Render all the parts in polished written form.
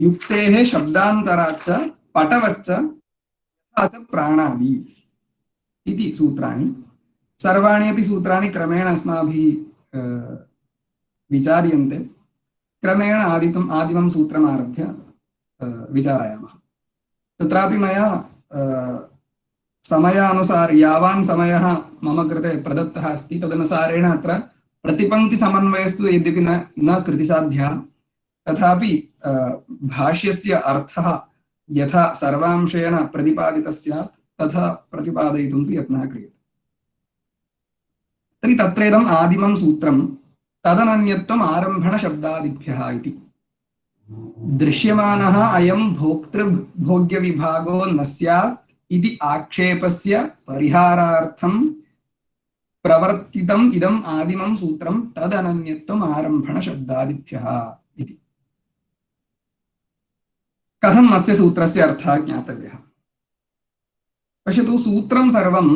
युक्तेः शब्दान्तराच्च पटवच्च यथा च प्राणादि इति सूत्राणि। सर्वाणि अपि सूत्राणि क्रमेण अस्माभिः विचार्यन्ते। क्रमेण आदिमं सूत्रम् आरभ्य विचारयामः। तत्रापि मया समयानुसार यावान् समयः मम कृते प्रदत्तः अस्ति तदनुसारेण अत्र प्रतिपङ्क्तिसमन्वयस्तु यद्यपि न कृतिसाध्यः, तथापि भाष्यस्य अर्थः यथा सर्वांशेन प्रतिपादितः स्यात् तथा प्रतिपादयितुं तु यत्नः क्रियते। तर्हि तत्रेदम् आदिमं सूत्रं तदनन्यत्वम् आरम्भणशब्दादिभ्यः इति। दृश्यमानः अयं भोक्तृभोग्यविभागो न स्यात् इति आक्षेपस्य परिहारार्थं प्रवर्तितम् इदम् आदिमं सूत्रं तदनन्यत्वम् आरम्भणशब्दादिभ्यः इति। कथम् अस्य सूत्रस्य अर्थः ज्ञातव्यः? पश्यतु, सूत्रं सर्वम्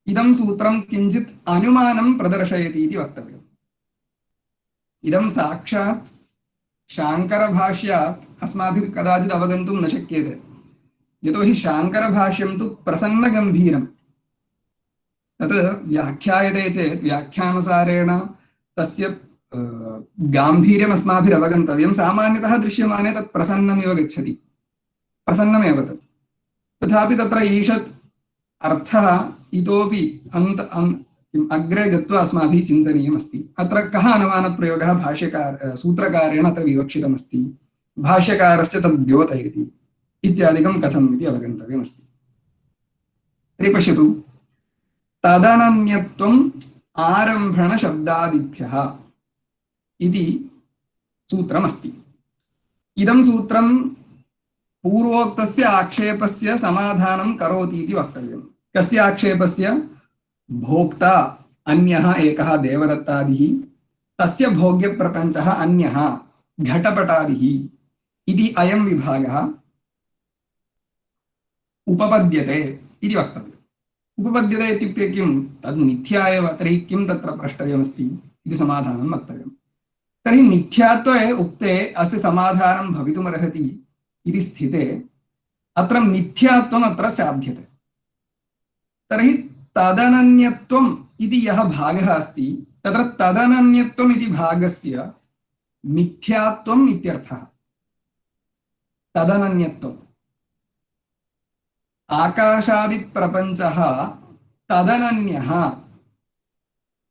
इदं सूत्रं किञ्चित् अनुमानं प्रदर्शयति इति वक्तव्यम्। इदं साक्षात् शाङ्करभाष्यात् अस्माभिः कदाचित् अवगन्तुं न शक्यते। यतोहि शाङ्करभाष्यं तु प्रसन्नगम्भीरं। तत् व्याख्यायते चेत् व्याख्यानुसारेण तस्य गाम्भीर्यम् अस्माभिः अवगन्तव्यं। सामान्यतः दृश्यमाने तत् प्रसन्नमेव गच्छति, प्रसन्नमेव तत्। तथापि तत्र ईषत् अर्थः इतोपि अग्रे गत्वा अस्माभिः चिन्तनीयमस्ति। अत्र कः अनुमानप्रयोगः सूत्रकारेण अत्र विवक्षितमस्ति, भाष्यकारस्य तद् द्योतयति इत्यादिकं कथम् इति अवगन्तव्यमस्ति। तर्हि पश्यतु, तदनन्यत्वम् आरम्भणशब्दादिभ्यः इति सूत्रमस्ति। इदं सूत्रं पूर्वोक्तस्य आक्षेपस्य समाधानं करोति इति वक्तव्यम्। कस्य आक्षेपस्य? भोक्ता अन्यः एकः देवदत्तादिः, तस्य भोग्यप्रपञ्चः अन्यः घटपटादिः इति अयं विभागः उपपद्यते इति वक्तव्यम्। उपपद्यते इत्युक्ते किं? तद् मिथ्या एव, तर्हि किं तत्र प्रष्टव्यमस्ति इति समाधानं वक्तव्यम्। तर्हि मिथ्यात्वे उक्ते अस्य समाधानं भवितुमर्हति इति स्थिते अत्र मिथ्यात्वम् अत्र साध्यते। तर्हि तदनन्यत्वम् इति यः भागः अस्ति तत्र तदनन्यत्वम् इति भागस्य मिथ्यात्वम् इत्यर्थः। तदनन्यत्वम् आकाशादिप्रपञ्चः तदनन्यः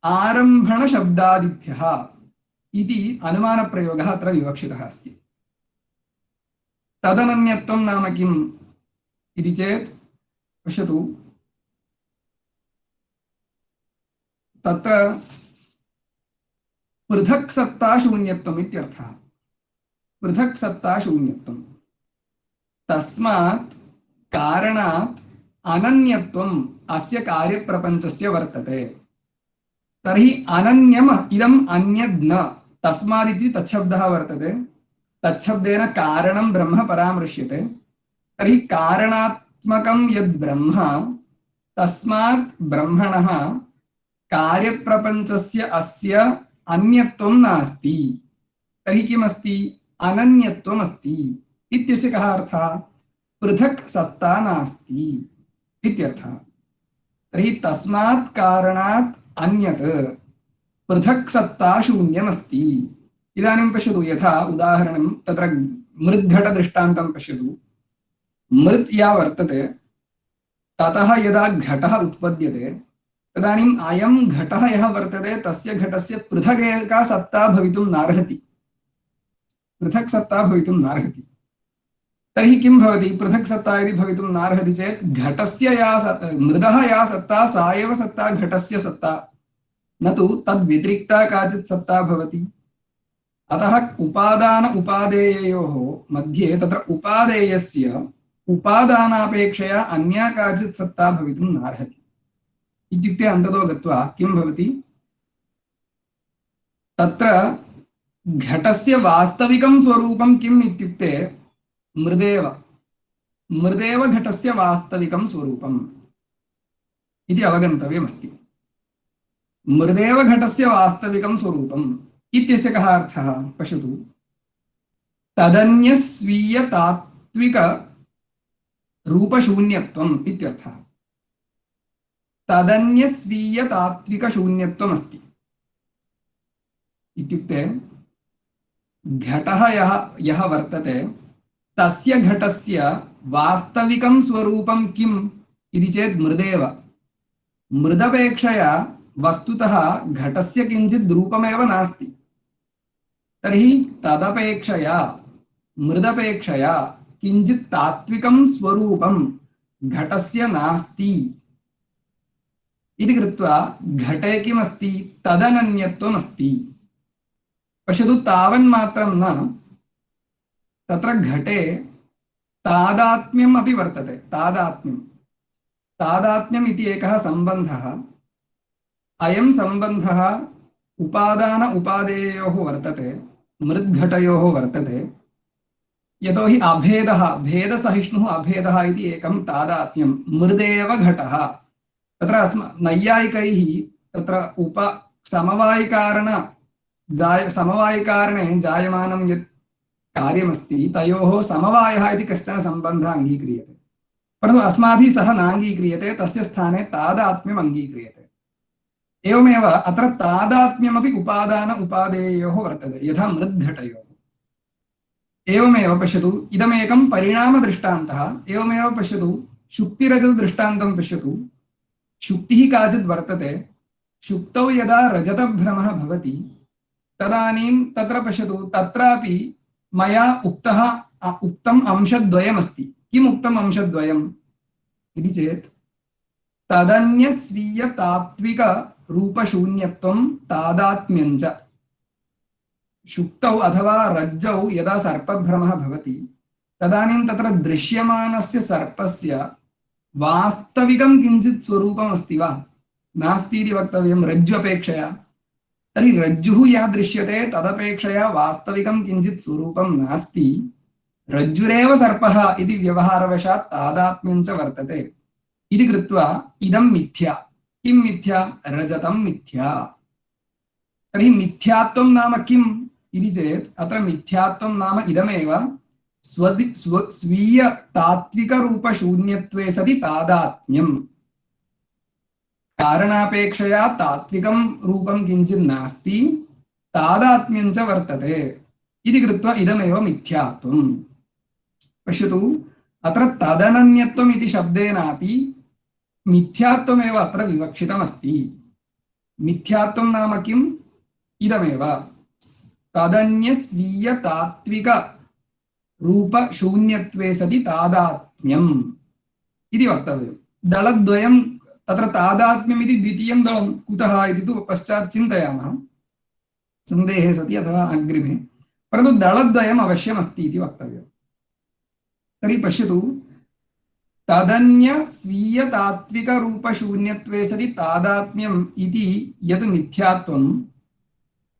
आरम्भणशब्दादिभ्यः इति अनुमानप्रयोगः अत्र विवक्षितः अस्ति। तदनन्यत्वं नाम किम् इति चेत् पश्यतु, तत्र पृथक् सत्ता शून्यत्वम् इत्यर्थः। पृथक् सत्ता शून्यत्वम्। तस्मात् कारणात् अनन्यत्वम् अस्य कार्यप्रपञ्चस्य वर्तते। तर्हि अनन्यम् इदम् अन्यद् न, तस्मादिति तच्छब्दः वर्तते। तच्छब्देन कारणं ब्रह्म परामृश्यते। तर्हि कारणात्मकं यद् ब्रह्म, तस्मात् ब्रह्मणः कार्यप्रपञ्चस्य अस्य अन्यत्वं नास्ति। तर्हि किमस्ति? अनन्यत्वम् अस्ति इत्यस्य कः अर्थः? पृथक् सत्ता नास्ति इत्यर्थः। तर्हि तस्मात् कारणात् अन्यत् पृथक् सत्ता शून्यमस्ति। इदानीं पश्यतु, यथा उदाहरणं तत्र मृद्घटदृष्टान्तं पश्यतु। मृत् या वर्तते ततः यदा घटः उत्पद्यते तदानीम् अयं घटः यः वर्तते तस्य घटस्य पृथक् एका सत्ता भवितुं नार्हति। पृथक् सत्ता भवितुं नार्हति। तर्हि किं भवति? पृथक् सत्ता यदि भवितुं नार्हति चेत् घटस्य मृदः या सत्ता सा एव सत्ता घटस्य सत्ता, न तु तद्व्यतिरिक्ता काचित् सत्ता भवति। अतः उपादान उपादेययोः मध्ये तत्र उपादेयस्य उपादानापेक्षया अन्या काचित् सत्ता भवितुं नार्हति। इत्युक्ते अन्ततो गत्वा किं भवति? तत्र घटस्य वास्तविकं स्वरूपं किम् इत्युक्ते मृदेव घटस्य वास्तविकं स्वरूपम् इति अवगन्तव्यमस्ति। मृदेव घटस्य वास्तविकं स्वरूपम् इत्यस्य कः अर्थः? पश्यतु, तदन्यस्वीय तात्विक रूपशून्यत्वम् इत्यर्थः। तदन्यस्वीय तात्विक शून्यत्वम् अस्ति इत्युक्ते घटः यः वर्तते तस्य घटस्य वास्तविकं स्वरूपं किम् इति चेत् मृदेव। मृदपेक्षया वस्तुतः घटस्य किञ्चित् रूपमेव नास्ति। तर्हि तदपेक्षया मृदपेक्षया किञ्चित् तात्विकं स्वरूपं घटस्य नास्ति इति कृत्वा घटे किमस्ति? तदनन्यत्वम् अस्ति। पश्यतु, तावन्मात्रं न, तत्र घटे तादात्म्यम् अपि वर्तते। तादात्म्यम् इति एकः सम्बन्धः। अयं सम्बन्धः उपादान उपादेयोः वर्तते, मृद्घटयोः वर्तते। यतोहि अभेदः, भेदसहिष्णुः अभेदः इति एकं तादात्म्यं। मृदेव घटः। तत्र नैयायिकैः तत्र समवायिकारणे जायमानं यत् कार्यमस्ति तयोः समवायः इति कश्चन सम्बन्धः अङ्गीक्रियते, परन्तु अस्माभिः सः नाङ्गीक्रियते, तस्य स्थाने तादात्म्यम् अङ्गीक्रियते। एवमेव अत्र तादात्म्यमपि उपादान उपादेयोः वर्तते, यथा मृद्घटयोः। एवमेव पश्यतु, इदमेकं परिणामदृष्टान्तः। एवमेव पश्यतु, शुक्तिरजतदृष्टान्तं पश्यतु। शुक्तिः काचित् वर्तते, शुक्तौ यदा रजतभ्रमः भवति तदानीं तत्र पश्यतु, तत्रापि मया उक्तम् अंशद्वयमस्ति। किम् उक्तम् अंशद्वयम् इति चेत् तदन्यस्वीय तात्विक रूपशून्यत्वं तादात्म्यञ्च। शुक्तौ अथवा रज्जौ यदा सर्पभ्रमः भवति तदानीं तत्र दृश्यमानस्य सर्पस्य वास्तविकं किञ्चित् स्वरूपम् अस्ति वा? नास्ति इति वक्तव्यं रज्ज्वपेक्षया। तर्हि रज्जुः यः दृश्यते तदपेक्षया वास्तविकं किञ्चित् स्वरूपं नास्ति। रज्जुरेव सर्पः इति व्यवहारवशात् तादात्म्यं च वर्तते इति कृत्वा इदं मिथ्या। किं मिथ्या? रजतं मिथ्या। तर्हि मिथ्यात्वं नाम किम् इति चेत् अत्र मिथ्यात्वं नाम इदमेव, स्वीय तात्विक रूपशून्यत्वे सति तादात्म्यम्। कारणापेक्षया तात्विकं रूपं किञ्चित् नास्ति, तादात्म्यं च वर्तते इति कृत्वा इदमेव मिथ्यात्वम्। पश्यतु, अत्र तदनन्यत्वम् इति शब्देनापि मिथ्यात्वमेव अत्र विवक्षितमस्ति। मिथ्यात्वं नाम किम्? इदमेव तदन्यस्वीय तात्विक रूपशून्यत्वे सति तादात्म्यम् इति वक्तव्यम्। दलद्वयं तत्र तादात्म्यम् इति द्वितीयं दलं कुतः इति तु पश्चात् चिन्तयामः सन्देहे सति अथवा अग्रिमे, परन्तु दलद्वयम् अवश्यम् अस्ति इति वक्तव्यम्। तर्हि पश्यतु, तदन्य स्वीय तात्विक रूपशून्यत्वे सति तादात्म्यम् इति यत् मिथ्यात्वम्,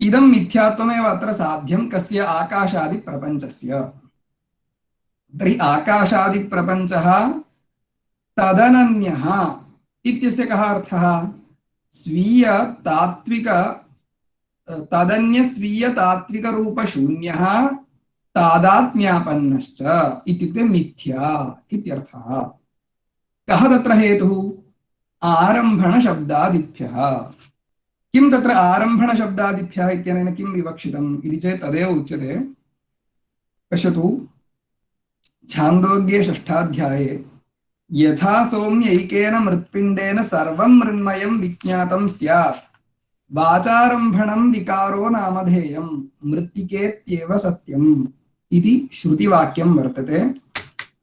इदं मिथ्यात्वमेव अत्र साध्यं कस्य? आकाशादिप्रपञ्चस्य। तर्हि आकाशादिप्रपञ्चः तदनन्यः इत्यस्य कः अर्थः? स्वीय तात्विक तदन्य स्वीय तात्विक रूपशून्यः तादात्म्यापन्नश्च इत्युक्ते मिथ्या इत्यर्थः। कः तत्र हेतुः? आरम्भणशब्दादिभ्यः। किं तत्र आरम्भणशब्दादिभ्यः इत्यनेन किं विवक्षितम् इति चेत् तदेव उच्यते। पश्यतु, छान्दोग्ये 6ष्ठाध्याये यथा सौम्यैकेन मृत्पिण्डेन सर्वं मृण्मयं विज्ञातं स्यात् वाचारम्भणं विकारो नामधेयं मृत्तिकेत्येव सत्यम् इति श्रुतिवाक्यं वर्तते।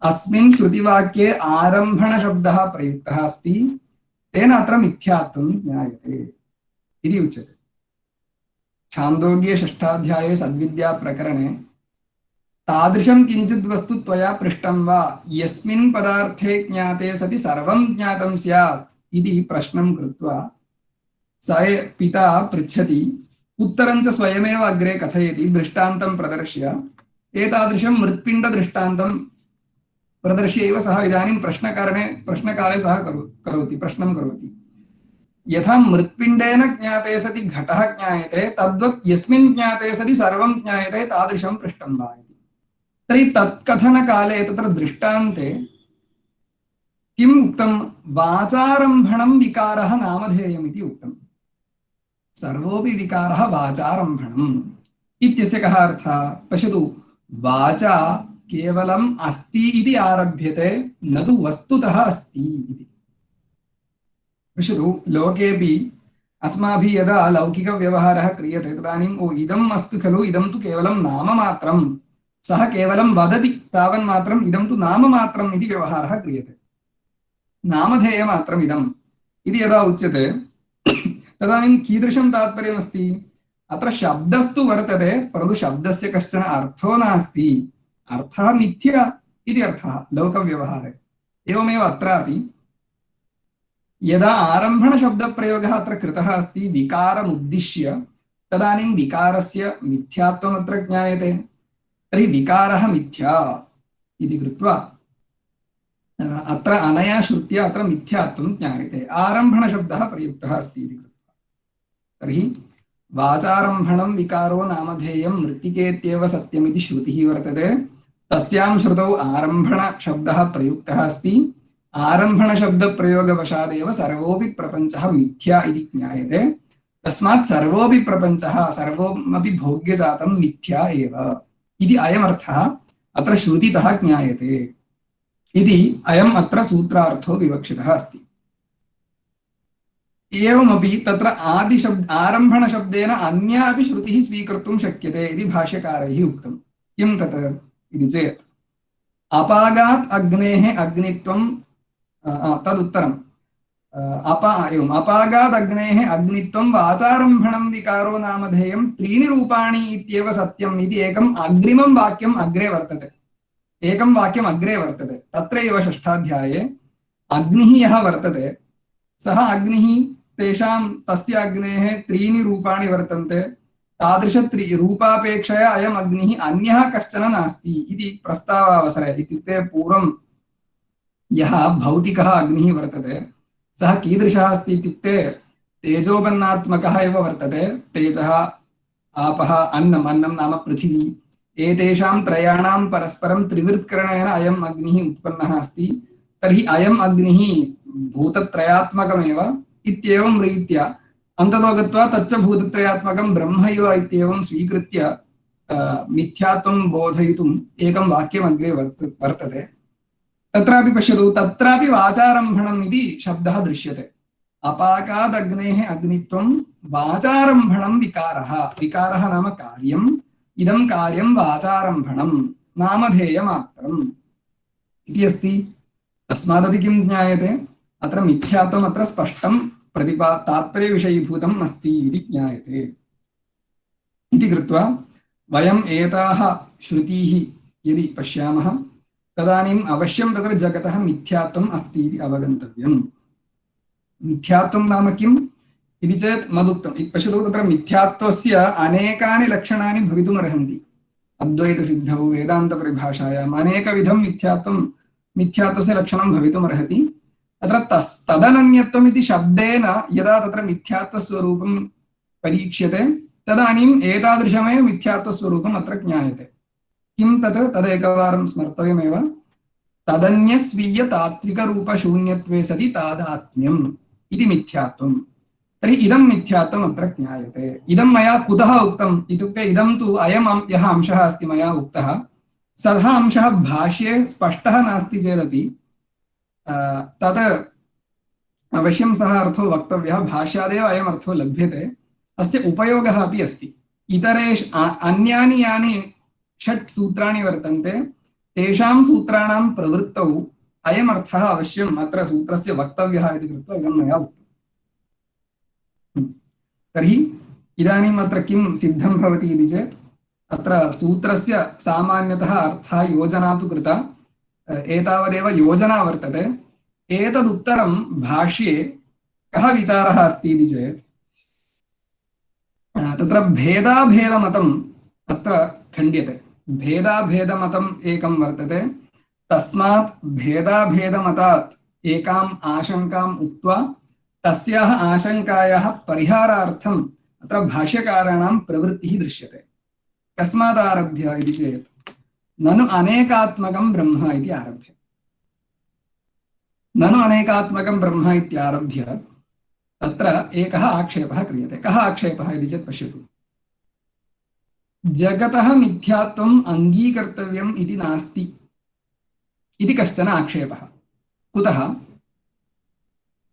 अस्मिन् श्रुतिवाक्ये आरम्भणशब्दः प्रयुक्तः अस्ति, तेन अत्र मिथ्यात्वं ज्ञायते इति उच्यते। छान्दोग्ये 6ष्ठाध्याये सद्विद्याप्रकरणे तादृशं किञ्चित् वस्तु त्वया पृष्टं वा यस्मिन् पदार्थे ज्ञाते सति सर्वं ज्ञातं स्यात् इति प्रश्नं कृत्वा स पिता पृच्छति, उत्तरं च स्वयमेव अग्रे कथयति दृष्टान्तं प्रदर्श्य। एतादृशं मृत्पिण्डदृष्टान्तं प्रदर्श्य एव सः इदानीं प्रश्नकाले सः प्रश्नं करोति। यथा मृत्पिण्डेन ज्ञाते सति घटः ज्ञायते, तद्वत् यस्मिन् ज्ञाते सति सर्वं ज्ञायते तादृशं पृष्टं वा इति। तर्हि तत्कथनकाले तत्र दृष्टान्ते किम् उक्तं? वाचारम्भणं विकारः नामधेयम् इति उक्तं। सर्वोऽपि विकारः वाचारम्भणम् इत्यस्य कः अर्थः? पश्यतु, वाचा केवलम् अस्ति इति आरभ्यते, न तु वस्तुतः अस्ति इति। पश्यतु, लोकेऽपि अस्माभिः यदा लौकिकव्यवहारः क्रियते तदानीम् ओ इदम् अस्ति खलु, इदं तु केवलं नाममात्रं, सः केवलं वदति तावन्मात्रम्, इदं तु नाममात्रम् इति व्यवहारः क्रियते। नामधेयमात्रम् इदम् इति यदा उच्यते तदानीं कीदृशं तात्पर्यमस्ति? अत्र शब्दस्तु वर्तते, परन्तु शब्दस्य कश्चन अर्थो नास्ति, अर्थः मिथ्या इति अर्थः लोकव्यवहारे। एवमेव अत्रापि यदा आरम्भणशब्दप्रयोगः अत्र कृतः अस्ति विकारमुद्दिश्य, तदानीं विकारस्य मिथ्यात्वम् अत्र ज्ञायते। तर्हि विकारः मिथ्या इति कृत्वा अत्र अनया श्रुत्या अत्र मिथ्यात्वं ज्ञायते, आरम्भणशब्दः प्रयुक्तः अस्ति इति कृत्वा। तर्हि वाचारम्भणं विकारो नामधेयं मृत्तिकेत्येव सत्यमिति श्रुतिः वर्तते, तस्यां श्रुतौ आरम्भणशब्दः प्रयुक्तः अस्ति, आरम्भणशब्दप्रयोगवशादेव सर्वोऽपि प्रपञ्चः मिथ्या इति ज्ञायते। तस्मात् सर्वोऽपि प्रपञ्चः सर्वमपि भोग्यजातं मिथ्या एव इति अयमर्थः अत्र श्रुतितः ज्ञायते इति अयम् अत्र सूत्रार्थो विवक्षितः अस्ति। एवमपि तत्र आरम्भणशब्देन अन्या अपि श्रुतिः स्वीकर्तुं शक्यते इति भाष्यकारैः उक्तं। किं तत् इति चेत् अपागात् अग्नेः अग्नित्वं तदुत्तरम् अपागात् अग्नेः अग्नित्वं वाचारम्भणं विकारो नामधेयं त्रीणि रूपाणि इत्येव सत्यम् इति एकम् अग्रिमं वाक्यम् अग्रे वर्तते। एकं वाक्यम् अग्रे वर्तते, तत्रैव षष्ठाध्याये अग्निः यः वर्तते सः अग्निः, तेषां तस्य अग्नेः त्रीणि रूपाणि वर्तन्ते, तादृशरूपापेक्षया अयम् अग्निः अन्यः कश्चन नास्ति इति प्रस्तावावसरे, इत्युक्ते पूर्वं यः भौतिकः अग्निः वर्तते सः कीदृशः अस्ति इत्युक्ते तेजोपन्नात्मकः एव वर्तते। तेजः, आपः, अन्नं नाम पृथिवी, एतेषां त्रयाणां परस्परं त्रिवृत्करणेन अयम् अग्निः उत्पन्नः अस्ति। तर्हि अयम् अग्निः भूतत्रयात्मकमेव इत्येवं रीत्या अन्ततो गत्वा तच्च भूतत्रयात्मकं ब्रह्मैव इत्येवं स्वीकृत्य मिथ्यात्वं बोधयितुम् एकं वाक्यम् अग्रे वर्तते। तत्रापि पश्यतु, तत्रापि वाचारम्भणम् इति शब्दः दृश्यते। अपाकादग्नेः अग्नित्वं वाचारम्भणं विकारः, विकारः नाम कार्यम्, इदं कार्यं वाचारम्भणं नामधेयमात्रम् इति अस्ति। तस्मादपि किं ज्ञायते? अत्र मिथ्यात्वम् अत्र स्पष्टं तात्पर्यविषयीभूतम् अस्ति इति ज्ञायते। इति कृत्वा वयम् एताः श्रुतीः यदि पश्यामः तदानीम् अवश्यं तत्र जगतः मिथ्यात्वम् अस्ति इति अवगन्तव्यम्। मिथ्यात्वं नाम किम् इति चेत् मदुक्तम्। पश्यतु, तत्र मिथ्यात्वस्य अनेकानि लक्षणानि भवितुमर्हन्ति। अद्वैतसिद्धौ वेदान्तपरिभाषायाम् अनेकविधं मिथ्यात्वस्य लक्षणं भवितुमर्हति। तत्र तदनन्यत्वम् इति शब्देन यदा तत्र मिथ्यात्वस्वरूपं परीक्ष्यते तदानीम् एतादृशमेव मिथ्यात्वस्वरूपम् अत्र ज्ञायते। किं तदेकवारं स्मर्तव्यमेव। तदन्यस्वीयतात्विकरूपशून्यत्वे सति तादात्म्यम् इति मिथ्यात्वम्। तर्हि इदं मिथ्यात्वम् अत्र ज्ञायते। इदं मया कुतः उक्तम् इत्युक्ते इदं तु अयं यः अंशः अस्ति मया उक्तः सः अंशः भाष्ये स्पष्टः नास्ति चेदपि तत् अवश्यं सः अर्थो वक्तव्यः। भाष्यादेव अयम् अर्थो लभ्यते। अस्य उपयोगः अपि अस्ति। अन्यानि यानि 6 सूत्राणि वर्तन्ते तेषां सूत्राणां प्रवृत्तौ अयम् अर्थः अवश्यम् अत्र सूत्रस्य वक्तव्यः इति कृत्वा इदं मया उक्तम्। तर्हि इदानीम् अत्र किं सिद्धं भवति इति चेत् अत्र सूत्रस्य सामान्यतः अर्थः योजना तु कृता, एतावदेव योजना वर्तते। एतदुत्तरं भाष्ये कः विचारः अस्ति इति चेत् तत्र भेदाभेदमतम् अत्र खण्ड्यते। भेदाभेदमतम् एकं वर्तते। तस्मात् भेदाभेदमतात् एकाम् आशङ्काम् उक्त्वा तस्याः आशङ्कायाः परिहारार्थम् अत्र भाष्यकाराणां प्रवृत्तिः दृश्यते। कस्मात् आरभ्य इति चेत् ननु अनेकात्मकं ब्रह्म इति आरभ्य ननु अनेकात्मकं ब्रह्म इत्यारभ्य तत्र एकः आक्षेपः क्रियते। कः आक्षेपः इति चेत् पश्यतु, जगतः मिथ्यात्वम् अङ्गीकर्तव्यम् इति नास्ति इति कश्चन आक्षेपः। कुतः?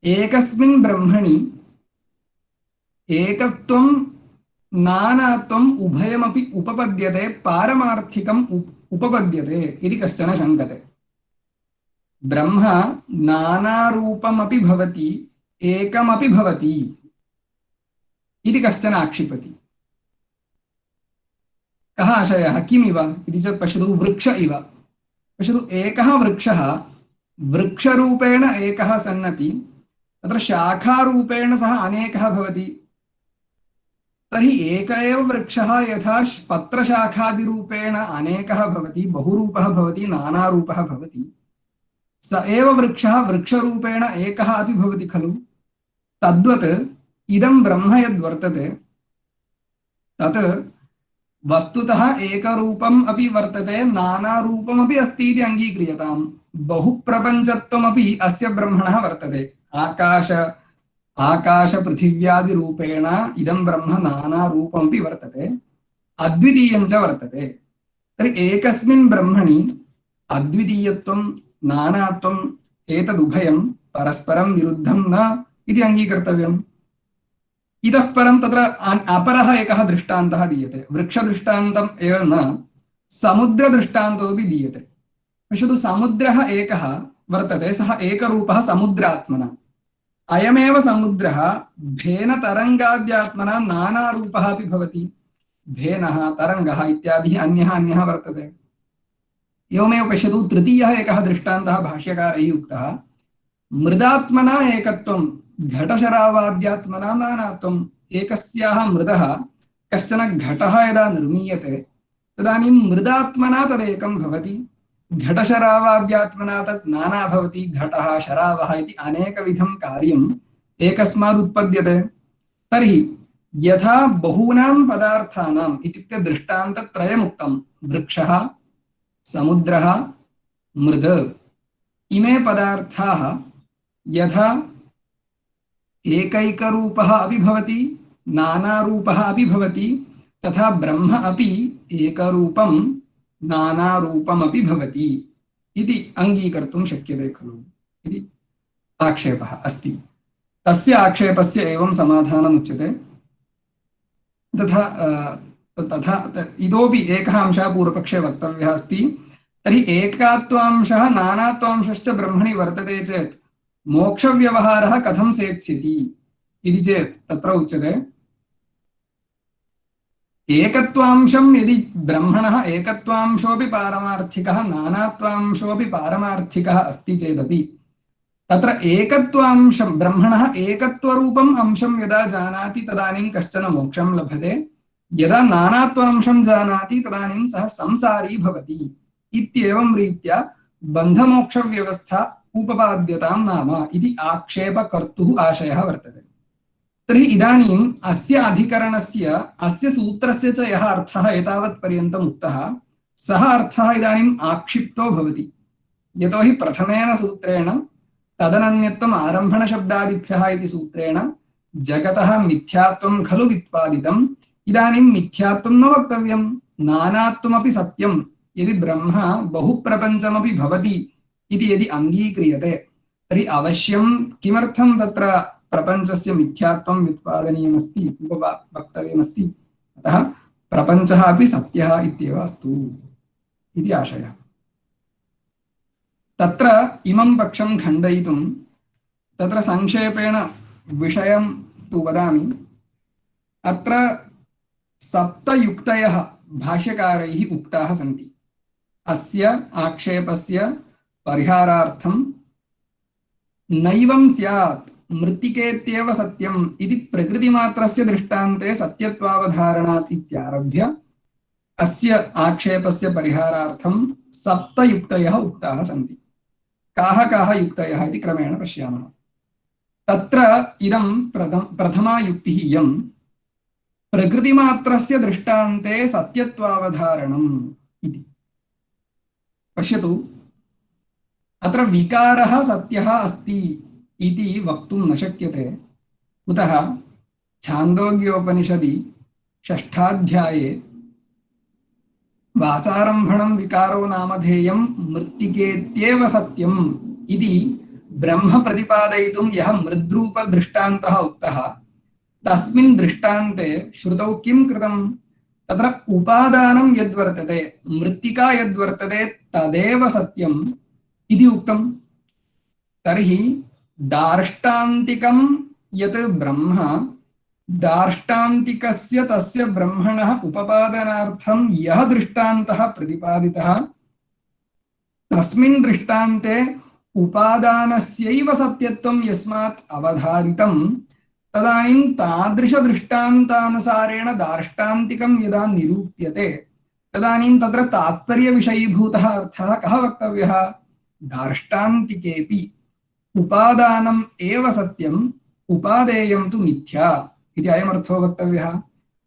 एकस्मिन् ब्रह्मणि एकत्वं नानात्वम् उभयमपि उपपद्यते, पारमार्थिकम् उपपद्यते इति कश्चन शङ्कते। ब्रह्म नानारूपमपि भवति, एकमपि भवति इति कश्चन आक्षिपति। कः आशयः? किमिव इति चेत् पश्यतु, वृक्ष इव। पश्यतु, एकः वृक्षः वृक्षरूपेण एकः सन्नपि तत्र शाखारूपेण सः अनेकः भवति। तर्हि एक एव वृक्षः यथा पत्रशाखादिरूपेण अनेकः भवति, बहुरूपः भवति, नानारूपः भवति, स एव वृक्षः वृक्षरूपेण एकः अपि भवति खलु। तद्वत् इदं ब्रह्म यद्वर्तते तत् वस्तुतः एकरूपम् अपि वर्तते, नानारूपमपि अस्ति इति अङ्गीक्रियताम्। बहुप्रपञ्चत्वमपि अस्य ब्रह्मणः वर्तते। आकाशपृथिव्यादिरूपेण इदं ब्रह्म नानारूपमपि वर्तते, अद्वितीयं च वर्तते। तर्हि एकस्मिन् ब्रह्मणि अद्वितीयत्वं नानात्वम् एतदुभयं परस्परं विरुद्धं न इति अङ्गीकर्तव्यम्। इतः परं तत्र अपरः एकः दृष्टान्तः दीयते। वृक्षदृष्टान्तम् एव न, समुद्रदृष्टान्तोऽपि दीयते। पश्यतु, समुद्रः एकः वर्तते, सः एकरूपः समुद्रात्मना। अयमेव समुद्रः भेनतरङ्गाद्यात्मना नानारूपः अपि भवति। भेनः, तरङ्गः इत्यादिः अन्यः वर्तते। एवमेव पश्यतु, तृतीयः एकः दृष्टान्तः भाष्यकारैः उक्तः। मृदात्मना एकत्वं, घटशरावाद्यात्मना नानात्वम्। एकस्याः मृदः कश्चन घटः यदा निर्मीयते तदानीं मृदात्मना तदेकं भवति, घटशरावाद्यात्मना तत् नाना भवति। घटः, शरावः इति अनेकविधं कार्यम् एकस्माद् उत्पद्यते। तर्हि यथा बहूनां पदार्थानाम् इत्युक्ते दृष्टान्तत्रयमुक्तं, वृक्षः, समुद्रः, मृद, इमे पदार्थाः यथा एकैकरूपः अपि भवति, नानारूपः अपि भवति, तथा ब्रह्म अपि एकरूपं नानारूपमपि भवति इति अङ्गीकर्तुं शक्यते खलु इति आक्षेपः अस्ति। तस्य आक्षेपस्य एवं समाधानम् उच्यते। तथा इतोपि एकः अंशः पूर्वपक्षे वक्तव्यः अस्ति। तर्हि एकात्वांशः नानात्वांशश्च ब्रह्मणि वर्तते चेत् मोक्षव्यवहारः कथं सेत्स्यति इति चेत् तत्र उच्यते, एकत्वांशं यदि ब्रह्मणः एकत्वांशोऽपि पारमार्थिकः नानात्वांशोऽपि पारमार्थिकः अस्ति चेदपि तत्र एकत्वांशं ब्रह्मणः एकत्वरूपम् अंशं यदा जानाति तदानीं कश्चन मोक्षं लभते, यदा नानात्वांशं जानाति तदानीं सः संसारी भवति इत्येवं रीत्या बन्धमोक्षव्यवस्था उपपाद्यतां नाम इति आक्षेपकर्तुः आशयः वर्तते। तर्हि इदानीम् अस्य अधिकरणस्य अस्य सूत्रस्य च यः अर्थः एतावत्पर्यन्तम् उक्तः सः अर्थः इदानीम् आक्षिप्तो भवति। यतोहि प्रथमेन सूत्रेण तदनन्यत्वम् आरम्भणशब्दादिभ्यः इति सूत्रेण जगतः मिथ्यात्वं खलु वित्पादितम्, इदानीं मिथ्यात्वं न वक्तव्यं, नानात्वमपि सत्यं। यदि ब्रह्म बहुप्रपञ्चमपि भवति इति यदि अङ्गीक्रियते तर्हि अवश्यं किमर्थं तत्र प्रपञ्चस्य मिथ्यात्वं व्युत्पादनीयमस्ति, वक्तव्यमस्ति। अतः प्रपञ्चः अपि सत्यः इत्येव अस्तु इति आशयः। तत्र इमं पक्षं खण्डयितुं तत्र संक्षेपेण विषयं तु वदामि। अत्र सप्तयुक्तयः भाष्यकारैः उक्ताः सन्ति। अस्य आक्षेपस्य परिहारार्थं नैवं स्यात् मृत्तिकेत्येव सत्यम् इति प्रकृतिमात्रस्य दृष्टान्ते सत्यत्वावधारणात् इत्यारभ्य अस्य आक्षेपस्य परिहारार्थं सप्तयुक्तयः उक्ताः सन्ति। काः काः युक्तयः इति क्रमेण पश्यामः। तत्र इदं प्रथमा युक्तिः इयं प्रकृतिमात्रस्य दृष्टान्ते सत्यत्वावधारणम् इति। पश्यतु, अत्र विकारः सत्यः अस्ति इति वक्तुं न शक्यते। कुतः? छान्दोग्योपनिषदि षष्ठाध्याये वाचारम्भणं विकारो नामधेयं मृत्तिकेत्येव सत्यम् इति ब्रह्म प्रतिपादयितुं यः मृद्रूपदृष्टान्तः उक्तः, तस्मिन् दृष्टान्ते श्रुतौ किं कृतं? तत्र उपादानं यद्वर्तते, मृत्तिका यद्वर्तते तदेव सत्यम् इति उक्तं। तर्हि दार्ष्टान्तिकं यत् ब्रह्म, दार्ष्टान्तिकस्य तस्य ब्रह्मणः उपपादनार्थं यः दृष्टान्तः प्रतिपादितः, तस्मिन् दृष्टान्ते उपादानस्यैव सत्यत्वं यस्मात् अवधारितं, तदानीं तादृशदृष्टान्तानुसारेण दार्ष्टान्तिकं यदा निरूप्यते तदानीं तत्र तात्पर्यविषयीभूतः अर्थः कः वक्तव्यः? दार्ष्टान्तिकेऽपि उपादानम् एव सत्यम्, उपादेयं तु मिथ्या इति अयमर्थो वक्तव्यः।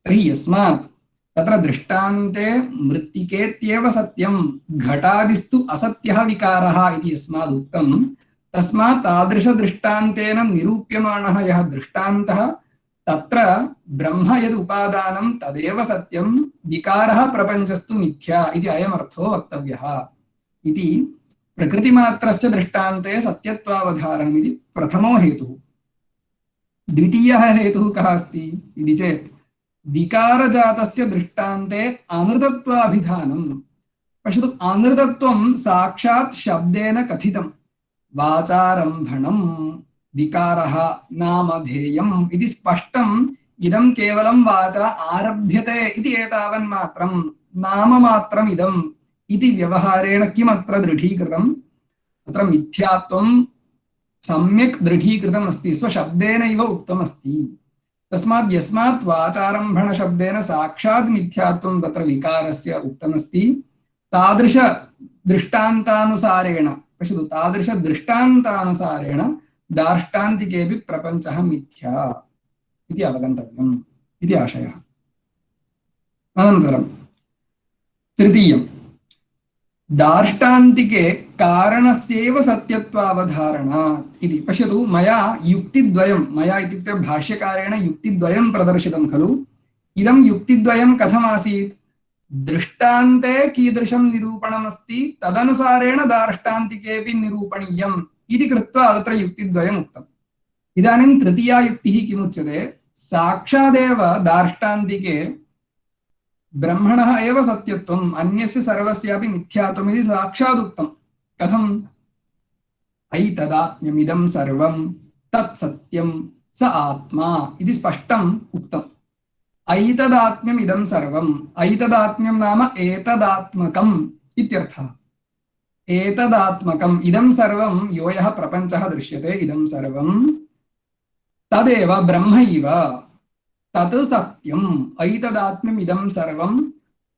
तर्हि यस्मात् तत्र दृष्टान्ते मृत्तिकेत्येव सत्यं, घटादिस्तु असत्यः विकारः इति यस्माद् उक्तं, तस्मात् तादृशदृष्टान्तेन निरूप्यमाणः यः दृष्टान्तः, तत्र ब्रह्म यद् उपादानं तदेव सत्यं, विकारः प्रपञ्चस्तु मिथ्या इति अयमर्थो वक्तव्यः इति प्रकृतिमात्रस्य दृष्टान्ते सत्यत्वावधारणमिति प्रथमो हेतुः। द्वितीयः हेतुः कः अस्ति इति चेत् विकारजातस्य दृष्टान्ते अनृतत्वाभिधानं। पश्यतु, अनृतत्वं साक्षात् शब्देन कथितं। वाचारम्भणं विकारः नामधेयम् इति स्पष्टम्। इदं केवलं वाचा आरभ्यते इति एतावन्मात्रं, नाममात्रम् इदम् इति व्यवहारेण किमत्र दृढीकृतम्? अत्र मिथ्यात्वं सम्यक् दृढीकृतम् अस्ति, स्वशब्देन इव उक्तम् अस्ति। तस्मात् यस्मात् वाचारम्भणशब्देन साक्षात् मिथ्यात्वं तत्र विकारस्य उक्तमस्ति, तादृश दृष्टान्तानुसारेण, पश्यतु, तादृश दृष्टान्तानुसारेण दार्ष्टान्तिकेऽपि प्रपञ्चः मिथ्या इति अवगन्तव्यम् इति आशयः। अनन्तरं तृतीयं, दार्ष्टान्तिके कारणस्यैव सत्यत्वावधारणात् इति। पश्यतु, मया युक्तिद्वयं, मया इत्युक्ते भाष्यकारेण युक्तिद्वयं प्रदर्शितं खलु। इदं युक्तिद्वयं कथमासीत्? दृष्टान्ते कीदृशं निरूपणमस्ति तदनुसारेण दार्ष्टान्तिकेऽपि निरूपणीयम् इति कृत्वा तत्र युक्तिद्वयम् उक्तम्। इदानीं तृतीया युक्तिः किमुच्यते? साक्षादेव दार्ष्टान्तिके ब्रह्मणः एव सत्यत्वम्, अन्यस्य सर्वस्यापि मिथ्यात्वम् इति साक्षादुक्तम्। कथम्? ऐतदात्म्यमिदं सर्वं तत् सत्यं स आत्मा इति स्पष्टम् उक्तम्। ऐतदात्म्यमिदं सर्वम्, ऐतदात्म्यं नाम एतदात्मकम् इत्यर्थः। एतदात्मकम् इदं सर्वं, यो यः प्रपञ्चः दृश्यते, इदं सर्वं तदेव ब्रह्मैव, तत् सत्यम्, ऐतदात्म्यम् इदं सर्वं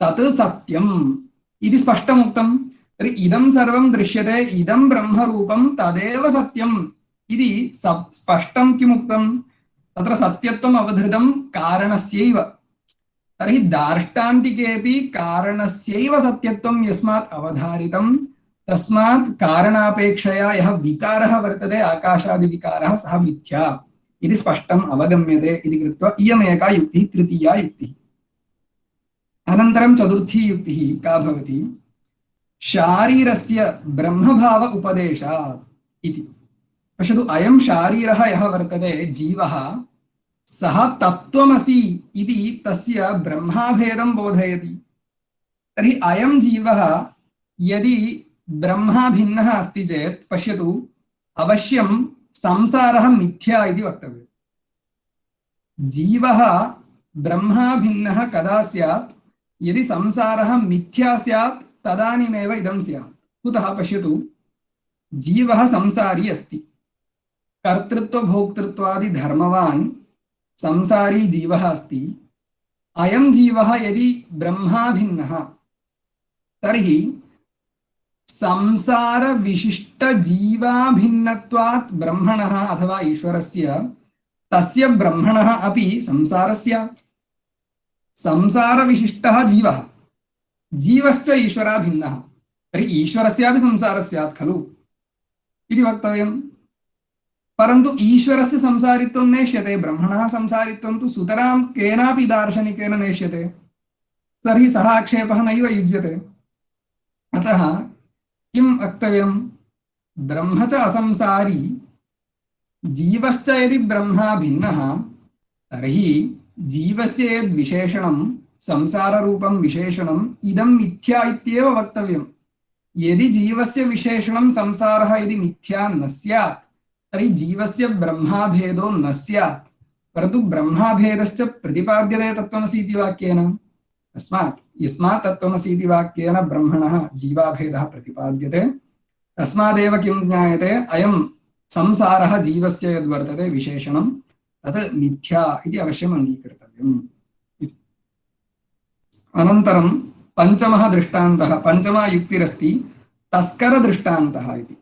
तत् सत्यम् इति स्पष्टम् उक्तम्। तर्हि इदं सर्वं दृश्यते, इदं ब्रह्मरूपं तदेव सत्यम् इति स्पष्टं किमुक्तम्? तत्र सत्यत्वम् अवधृतं कारणस्यैव। तर्हि दार्ष्टान्तिकेऽपि कारणस्यैव सत्यत्वं यस्मात् अवधारितं, तस्मात् कारणापेक्षया यः विकारः वर्तते, आकाशादिविकारः, सः मिथ्या इति स्पष्टम् अवगम्यते इति कृत्वा इयमेका युक्तिः, तृतीया युक्तिः। अनन्तरं चतुर्थी युक्तिः का भवति? शारीरस्य ब्रह्मभाव उपदेशात् इति। पश्यतु, अयं शारीरः यः वर्तते, जीवः, सः तत्त्वमसि इति तस्य ब्रह्माभेदं बोधयति। तर्हि अयं जीवः यदि ब्रह्मा भिन्नः अस्ति चेत्, पश्यतु, अवश्यं संसारः मिथ्या इति वक्तव्यम्। जीवः ब्रह्मा भिन्नः कदा स्यात्? यदि संसारः मिथ्या स्यात् तदानीमेव इदं स्यात्। कुतः? पश्यतु, जीवः संसारी अस्ति, कर्तृत्व भोक्तृत्वादि धर्मवान् संसारी जीवः अस्ति। अयं जीवः यदि ब्रह्मा भिन्नः, तर्हि संसार विशिष्ट जीवाभिन्नत्वात् ब्रह्मणः अथवा ईश्वरस्य, तस्य ब्रह्मणः अपि संसारस्यात्। संसार विशिष्टः जीवः, जीवश्च ईश्वरः भिन्नः। तर्हि ईश्वरस्यापि संसारः स्यात् खलु इति वक्तव्यम्। परन्तु ईश्वरस्य संसारित्वं नेष्यते, ब्रह्मणः संसारित्वं तु सुतरां केनापि दार्शनिकेन नेष्यते, तर्हि सः आक्षेपः नैव युज्यते। अतः किं वक्तव्यं, ब्रह्म च असंसारी, जीवश्च यदि ब्रह्मा भिन्नः तर्हि जीवस्य यद् विशेषणं संसाररूपं विशेषणम् इदं मिथ्या इत्येव वक्तव्यम्। यदि जीवस्य विशेषणं संसारः यदि मिथ्या न स्यात् तर्हि जीवस्य ब्रह्माभेदो न स्यात्, परन्तु ब्रह्माभेदश्च प्रतिपाद्यते तत्त्वमसि इति वाक्येन। तस्मात् यस्मात् तत्त्वमसि इति वाक्येन ब्रह्मणः जीवाभेदः प्रतिपाद्यते, तस्मादेव किं ज्ञायते, अयं संसारः जीवस्य यद्वर्तते विशेषणं तत् मिथ्या इति अवश्यम् अङ्गीकर्तव्यम्। अनन्तरं पञ्चमः दृष्टान्तः, पञ्चमा युक्तिरस्ति तस्करदृष्टान्तः इति।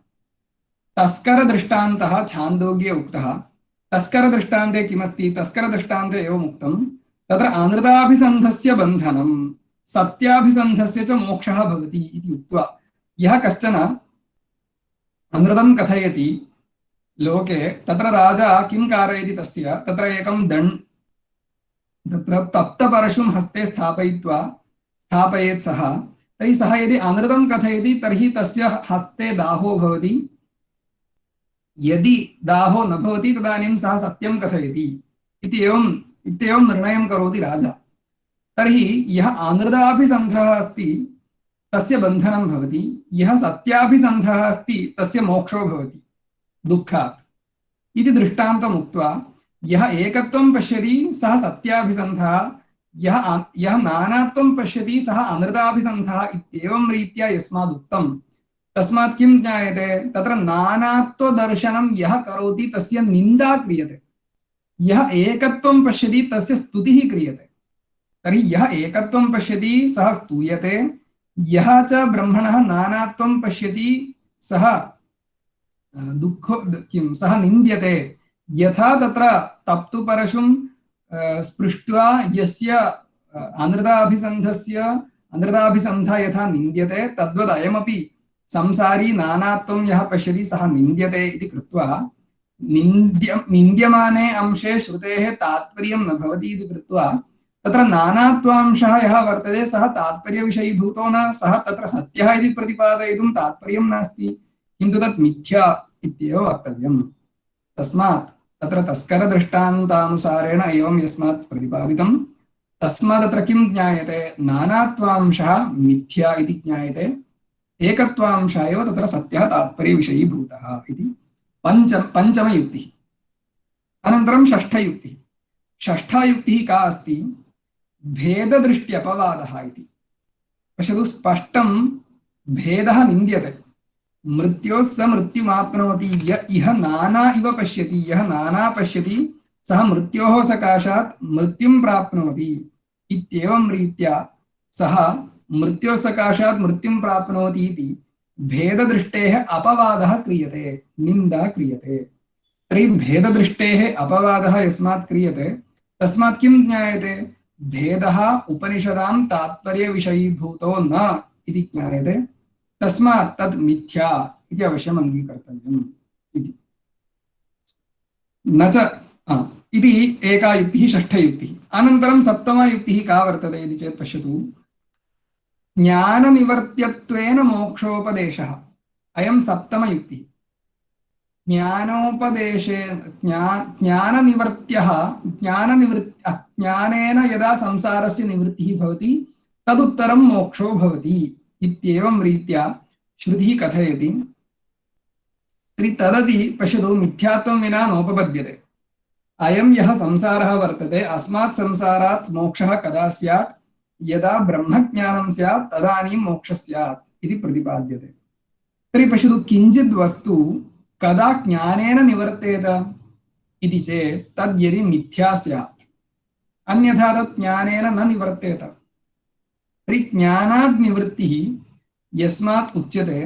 तस्करदृष्टान्तः छान्दोग्ये उक्तः। तस्करदृष्टान्ते किमस्ति, तस्करदृष्टान्ते एवम् उक्तं, तत्र अनृताभिसन्धस्य बन्धनं सत्याभिसन्धस्य च मोक्षः भवति इति उक्त्वा यः कश्चन अमृतं कथयति लोके, तत्र राजा किं कारयति, तस्य तत्र एकं तत्र तप्तपरशुं हस्ते स्थापयेत् सः, तर्हि सः यदि अमृतं कथयति तर्हि तस्य हस्ते दाहो भवति, यदि दाहो न भवति तदानीं सः सत्यं कथयति इत्येवं निर्णयं करोति राजा। तर्हि यः अनृताभिसन्धः अस्ति तस्य बन्धनं भवति, यः सत्याभिसन्धः अस्ति तस्य मोक्षो भवति दुःखात् इति दृष्टान्तम् उक्त्वा यः एकत्वं पश्यति सः सत्याभिसन्धः, यः नानात्वं पश्यति सः अनृताभिसन्धः इत्येवं रीत्या यस्मादुक्तं, तस्मात् किं ज्ञायते, तत्र नानात्वदर्शनं यः करोति तस्य निन्दा क्रियते, यः एकत्वं पश्यति तस्य स्तुतिः क्रियते। तर्हि यः एकत्वं पश्यति सः स्तूयते, यः च ब्रह्मणः नानात्वं पश्यति सः सः निन्द्यते। यथा तत्र तप्तुपरशुं स्पृष्ट्वा यस्य अनृताभिसन्धः यथा निन्द्यते, तद्वद् अयमपि संसारी नानात्वं यः पश्यति सः निन्द्यते इति कृत्वा निन्द्यमाने अंशे श्रुतेः तात्पर्यं न भवति इति कृत्वा तत्र नानात्वांशः यः वर्तते सः तात्पर्यविषयीभूतो न, सः तत्र सत्यः इति प्रतिपादयितुं तात्पर्यं नास्ति, किन्तु तत् मिथ्या इत्येव वक्तव्यम्। तस्मात् तत्र तस्करदृष्टान्तानुसारेण एवं यस्मात् प्रतिपादितं, तस्मात् तत्र किं ज्ञायते, नानात्वांशः मिथ्या इति ज्ञायते, एकत्वांशः एव तत्र सत्यः तात्पर्यविषयीभूतः इति पञ्चमयुक्तिः। अनन्तरं षष्ठयुक्तिः। षष्ठा युक्तिः का अस्ति, भेददृष्ट्यपवादः इति। पश्यतु, स्पष्टं भेदः निन्द्यते, मृत्योः स मृत्युमाप्नोति, य इह नाना इव पश्यति, यः नाना पश्यति सः मृत्योः सकाशात् मृत्युं प्राप्नोति इत्येवं रीत्या सः मृत्योः सकाशात् मृत्युं प्राप्नोति इति भेददृष्टेः अपवादः क्रियते, निन्दा क्रियते। तर्हि भेददृष्टेः अपवादः यस्मात् क्रियते तस्मात् किं ज्ञायते, भेदः उपनिषदां तात्पर्यविषयीभूतो न इति ज्ञायते, तस्मात् तद् मिथ्या इति अवश्यम् अङ्गीकर्तव्यम् इति। न च इति एका युक्तिः, षष्ठयुक्तिः। अनन्तरं सप्तमा युक्तिः का वर्तते इति चेत् पश्यतु, ज्ञाननिवर्त्यत्वेन मोक्षोपदेशः, अयं सप्तमयुक्तिः। ज्ञानोपदेशे ज्ञानेन यदा संसारस्य निवृत्तिः भवति तदुत्तरं मोक्षो भवति इत्येवं रीत्या श्रुतिः कथयति। तदपि पश्यतु, मिथ्यात्वं विना नोपपद्यते। अयं यः संसारः वर्तते, अस्मात् संसारात् मोक्षः कदा स्यात्, यदा ब्रह्मज्ञानं स्यात् तदानीं मोक्षः स्यात् इति प्रतिपाद्यते। तर्हि पश्यतु, किञ्चित् वस्तु कदा ज्ञानेन निवर्तेत इति चेत् तद् यदि मिथ्या स्यात्, अन्यथा तत् ज्ञानेन न निवर्तेत। तर्हि ज्ञानात् निवृत्तिः यस्मात् उच्यते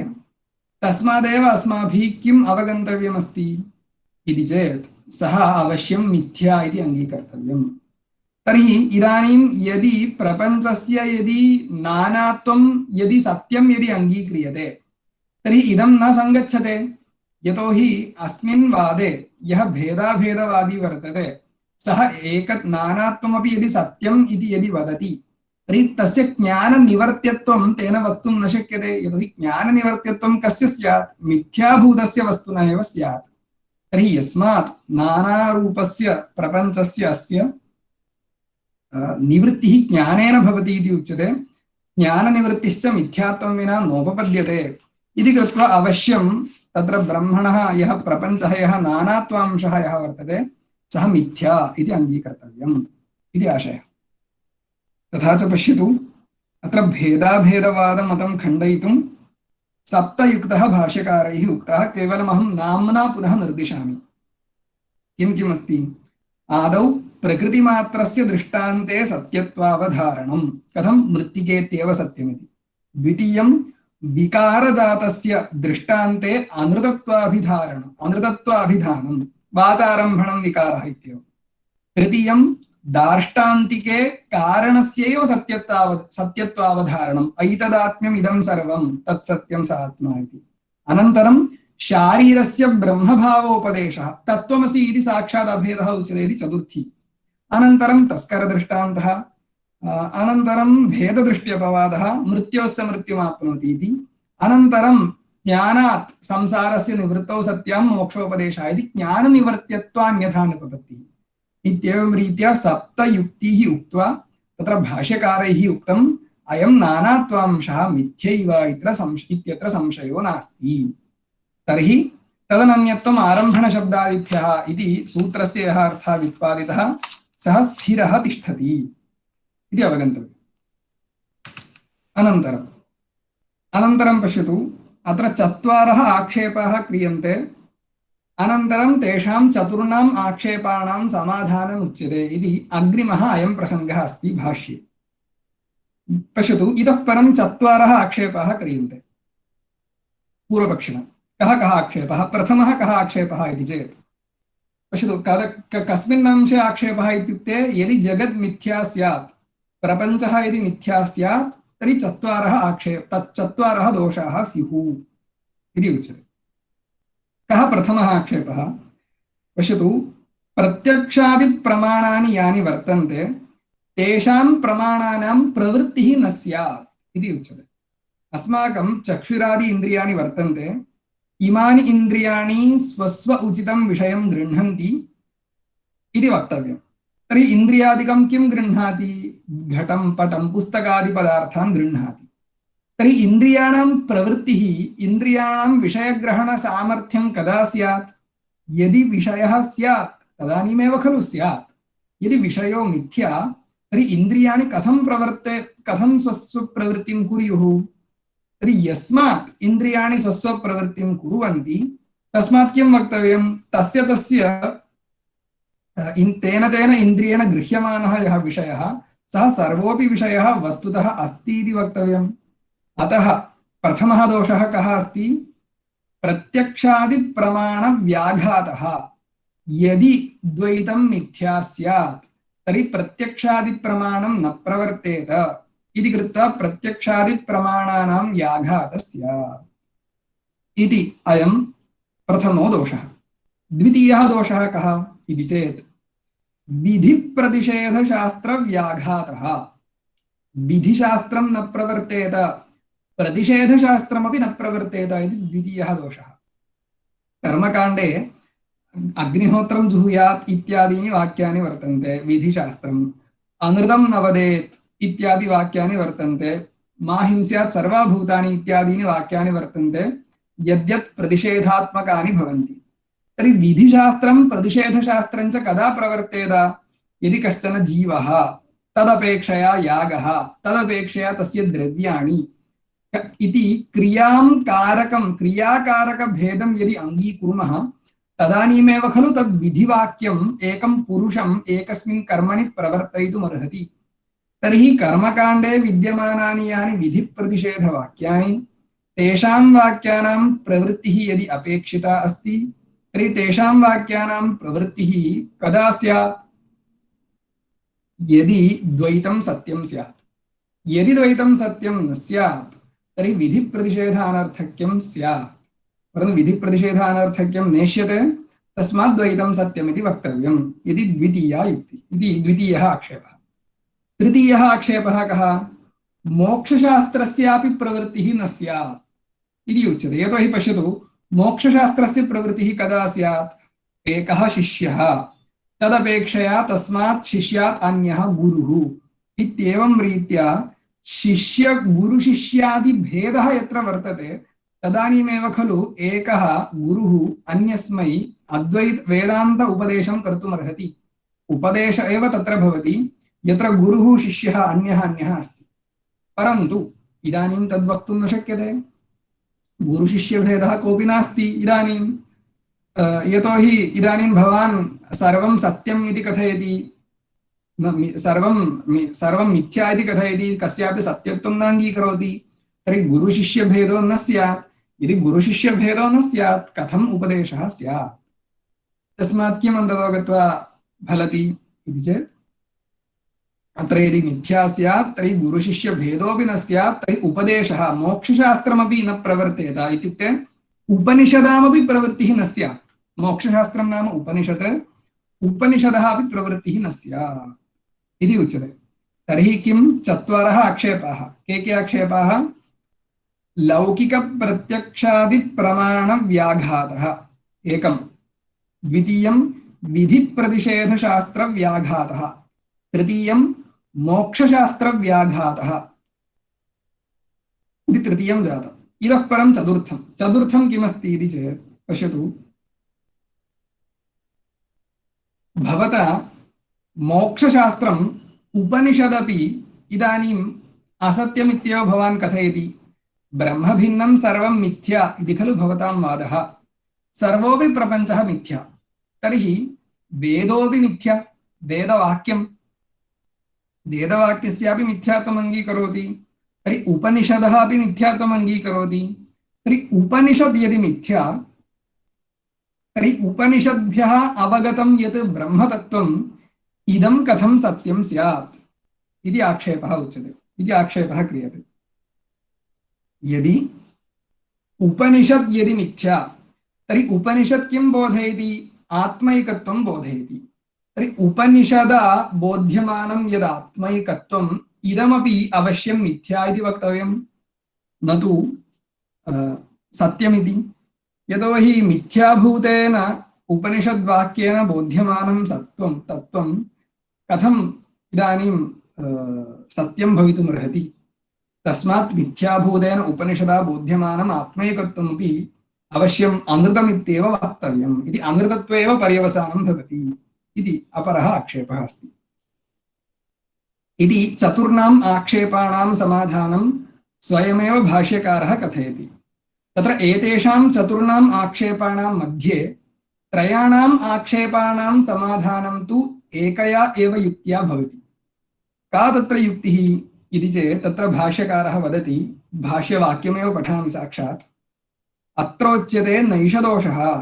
तस्मादेव अस्माभिः किम् अवगन्तव्यमस्ति इति चेत् सः अवश्यं मिथ्या इति अङ्गीकर्तव्यम्। तर्हि इदानीं यदि प्रपञ्चस्य यदि नानात्वं यदि सत्यं यदि अङ्गीक्रियते तर्हि इदं न सङ्गच्छते। यतोहि अस्मिन् वादे यः भेदाभेदवादी वर्तते सः एकत् नानात्वमपि यदि सत्यम् इति यदि वदति तर्हि तस्य ज्ञाननिवर्त्यत्वं तेन वक्तुं न शक्यते। यतोहि ज्ञाननिवर्त्यत्वं कस्य स्यात्? मिथ्याभूतस्य वस्तुना एव स्यात्। तर्हि यस्मात् नानारूपस्य प्रपञ्चस्य अस्य निवृत्तिः ज्ञानेन भवति इति उच्यते। ज्ञाननिवृत्तिश्च मिथ्यात्वं विना नोपपद्यते इति कृत्वा अवश्यं तत्र ब्रह्मणः यः प्रपञ्चः यः नानात्वांशः यः वर्तते सः मिथ्या इति अङ्गीकर्तव्यम् इति आशयः। तथा च पश्यतु अत्र भेदाभेदवादमतं खण्डयितुं सप्तयुक्तः भाष्यकारैः उक्तः। केवलमहं नाम्ना पुनः निर्दिशामि। किं किम् अस्ति? आदौ प्रकृतिमात्रस्य दृष्टान्ते सत्यत्वावधारणं कथं मृत्तिकेत्येव सत्यमिति। द्वितीयं विकारजातस्य दृष्टान्ते अनृतत्वाभिधानं वाचारम्भणं विकारः इत्येव। तृतीयं दार्ष्टान्तिके कारणस्यैव सत्यत्वावधारणम् ऐतदात्म्यम् इदं सर्वं तत्सत्यं स आत्मा इति। अनन्तरं शारीरस्य ब्रह्मभावोपदेशः तत्त्वमसि इति साक्षात् अभेदः उच्यते इति चतुर्थी। अनन्तरं तस्करदृष्टान्तः, अनन्तरं भेददृष्ट्यपवादः मृत्योस्य मृत्युमाप्नोति इति। अनन्तरं ज्ञानात् संसारस्य निवृत्तौ सत्यां मोक्षोपदेशः इति ज्ञाननिवर्त्यत्वान्यथानुपपत्तिः इत्येवं रीत्या सप्तयुक्तिः उक्त्वा तत्र भाष्यकारैः उक्तम् अयं नानात्वांशः मिथ्यैव इत्यत्र संशयो नास्ति। तर्हि तदनन्यत्वम् आरम्भणशब्दादिभ्यः इति सूत्रस्य यः अर्थः व्युत्पादितः सः स्थिरः तिष्ठति इति अवगन्तव्यम्। अनन्तरं पश्यतु अत्र चत्वारः आक्षेपाः क्रियन्ते। अनन्तरं तेषां चतुर्णाम् आक्षेपाणां समाधानम् उच्यते इति अग्रिमः अयं प्रसङ्गः अस्ति भाष्ये। पश्यतु इतः परं चत्वारः आक्षेपाः क्रियन्ते पूर्वपक्षिणा। कः आक्षेपः? प्रथमः कः आक्षेपः इति चेत् पश्यतु कस्मिन् अंशे आक्षेपः इत्युक्ते यदि जगत् मिथ्या स्यात्, प्रपञ्चः यदि मिथ्या स्यात् तर्हि चत्वारः दोषाः स्युः इति उच्यते। कः प्रथमः आक्षेपः? पश्यतु प्रत्यक्षादिप्रमाणानि यानि वर्तन्ते तेषां प्रमाणानां प्रवृत्तिः न स्यात् इति उच्यते। अस्माकं चक्षुरादि इन्द्रियाणि वर्तन्ते, इमानि इन्द्रियाणि स्वस्व उचितं विषयं गृह्णन्ति इति वक्तव्यं। तर्हि इन्द्रियादिकं किं गृह्णाति? घटं पटं पुस्तकादिपदार्थान् गृह्णाति। तर्हि इन्द्रियाणां प्रवृत्तिः, इन्द्रियाणां विषयग्रहणसामर्थ्यं कदा स्यात्? यदि विषयः स्यात् तदानीमेव खलु स्यात्। यदि विषयो मिथ्या तर्हि इन्द्रियाणि कथं स्वस्वप्रवृत्तिं कुर्युः? तर्हि यस्मात् इन्द्रियाणि स्वस्वप्रवृत्तिं कुर्वन्ति तस्मात् किं वक्तव्यं? तस्य तेन इन्द्रियेण गृह्यमानः यः विषयः सः सर्वोऽपि विषयः वस्तुतः अस्ति इति वक्तव्यम्। अतः प्रथमः दोषः कः अस्ति? प्रत्यक्षादिप्रमाणव्याघातः। यदि द्वैतं मिथ्या स्यात् तर्हि प्रत्यक्षादिप्रमाणं न प्रवर्तेत इति कृत्वा प्रत्यक्षादिप्रमाणानां व्याघातः स्यात् इति अयं प्रथमो दोषः। द्वितीयः दोषः कः इति चेत् विधिप्रतिषेधशास्त्रव्याघातः। विधिशास्त्रं न प्रवर्तेत, प्रतिषेधशास्त्रमपि न प्रवर्तेत इति द्वितीयः दोषः। कर्मकाण्डे अग्निहोत्रं जुहुयात् इत्यादीनि वाक्यानि वर्तन्ते विधिशास्त्रम्, अनृतं न वदेत् इत्यादि वाक्यानि वर्तन्ते, मा हिंस्यात् सर्वभूतानि इत्यादीनि वाक्यानि वर्तन्ते यद्यत् प्रतिषेधात्मकानि भवन्ति। तर्हि विधिशास्त्रं प्रतिषेधशास्त्रं च कदा प्रवर्तेत? यदि कश्चन जीवः तदपेक्षया यागः, तदपेक्षया तस्य द्रव्याणि इति क्रियाकारकभेदं यदि अङ्गीकुर्मः तदानीमेव खलु तद् विधिवाक्यम् एकं पुरुषम् एकस्मिन् कर्मणि प्रवर्तयितुमर्हति। तर्हि कर्मकाण्डे विद्यमानानि यानि विधिप्रतिषेधवाक्यानि तेषां वाक्यानां प्रवृत्तिः यदि अपेक्षिता अस्ति तर्हि तेषां वाक्यानां प्रवृत्तिः कदा स्यात्? यदि द्वैतं सत्यं स्यात्। यदि द्वैतं सत्यं न स्यात् तर्हि विधिप्रतिषेधानर्थक्यं स्यात्। परन्तु विधिप्रतिषेधानर्थक्यं नेष्यते, तस्मात् द्वैतं सत्यमिति वक्तव्यम् इति द्वितीया युक्तिः, इति द्वितीयः आक्षेपः। तृतीयः आक्षेपः कः? मोक्षशास्त्रस्यापि प्रवृत्तिः न स्यात् इति उच्यते। यतोहि पश्यतु, मोक्षशास्त्रस्य प्रवृत्तिः कदा स्यात्? एकः शिष्यः, तदपेक्षया तस्मात् शिष्यात् अन्यः गुरुः इत्येवं रीत्या शिष्य गुरुशिष्यादि भेदः यत्र वर्तते तदानीमेव खलु एकः गुरुः अन्यस्मै अद्वैत वेदान्त उपदेशं कर्तुम् अर्हति। उपदेश एव तत्र भवति यत्र गुरुः शिष्यः अन्यः अन्यः अस्ति। परन्तु इदानीं तद्वक्तुं न शक्यते, गुरुशिष्यभेदः कोऽपि नास्ति इदानीं। यतोहि इदानीं भवान् सर्वं सत्यम् इति कथयति, सर्वं मिथ्या इति कथयति, कस्यापि सत्यत्वं न अङ्गीकरोति। तर्हि गुरुशिष्यभेदो न स्यात्। यदि गुरुशिष्यभेदो न स्यात् कथम् उपदेशः स्यात्? तस्मात् किम् अन्ततो गत्वा फलति इति चेत्, अत्र यदि मिथ्या स्यात् तर्हि गुरुशिष्यभेदोऽपि न स्यात्, तर्हि उपदेशः मोक्षशास्त्रमपि न प्रवर्तेत। इत्युक्ते उपनिषदामपि प्रवृत्तिः न स्यात्। मोक्षशास्त्रं नाम उपनिषत्, उपनिषदः अपि प्रवृत्तिः न स्यात् इति उच्यते। तर्हि किं? चत्वारः आक्षेपाः। के आक्षेपाः? लौकिकप्रत्यक्षादिप्रमाणव्याघातः एकं, द्वितीयं विधिप्रतिषेधशास्त्रव्याघातः, तृतीयं मोक्षशास्त्रव्याघातः इति तृतीयं जातम्। इतः परं चतुर्थं किमस्ति इति चेत् पश्यतु, भवता मोक्षशास्त्रम् उपनिषदपि इदानीम् असत्यमित्येव भवान् कथयति। ब्रह्मभिन्नं सर्वं मिथ्या इति खलु भवतां वादः। सर्वोऽपि प्रपञ्चः मिथ्या, तर्हि वेदोऽपि मिथ्या। वेदवाक्यस्यापि मिथ्यात्वम् अङ्गीकरोति, तर्हि उपनिषदः अपि मिथ्यात्वम् अङ्गीकरोति। तर्हि उपनिषद् यदि मिथ्या, तर्हि उपनिषद्भ्यः अवगतं यत् ब्रह्मतत्त्वम् इदं कथं सत्यं स्यात् इति आक्षेपः उच्यते, इति आक्षेपः क्रियते। यदि उपनिषद् यदि मिथ्या तर्हि उपनिषत् किं बोधयति? आत्मैकत्वं बोधयति। तर्हि उपनिषदा बोध्यमानं यद् आत्मैकत्वम् इदमपि अवश्यं मिथ्या इति वक्तव्यं, न तु सत्यमिति। यतोहि मिथ्याभूतेन उपनिषद्वाक्येन बोध्यमानं तत्त्वं कथम् इदानीं सत्यं भवितुमर्हति? तस्मात् मिथ्याभूतेन उपनिषदा बोध्यमानम् आत्मैकत्वमपि अवश्यम् अनृतमित्येव वक्तव्यम् इति, अनृतत्वेव पर्यवसानं भवति इति अपरः आक्षेपः अस्ति। इति चतुर्णाम् आक्षेपाणां समाधानं स्वयमेव भाष्यकारः कथयति। तत्र एतेषां चतुर्णाम् आक्षेपाणां मध्ये त्रयाणाम् आक्षेपाणां समाधानं तु एकया एव युक्त्या भवति। का तत्र युक्तिः इति चेत् तत्र भाष्यकारः वदति, भाष्यवाक्यमेव पठामि साक्षात्। अत्रोच्यते नैषदोषः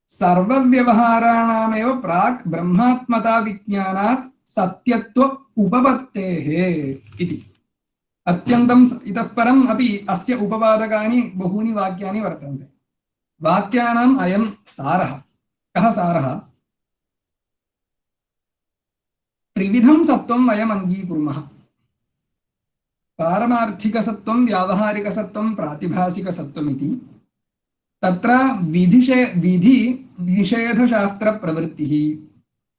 सर्वव्यवहाराणामेव प्राक् ब्रह्मात्मता विज्ञानात् सत्यत्व उपपत्तेः इति। अत्यन्तम् इतः परम् अपि अस्य उपपादकानि बहूनि वाक्यानि वर्तन्ते। वाक्यानाम् अयं सारः। कः सारः? त्रिविधं सत्त्वं वयम् अङ्गीकुर्मः। पारमार्थिकसत्त्वं, व्यावहारिकसत्त्वं, प्रातिभासिकसत्त्वमिति। तत्र विधिनिषेधशास्त्रप्रवृत्तिः,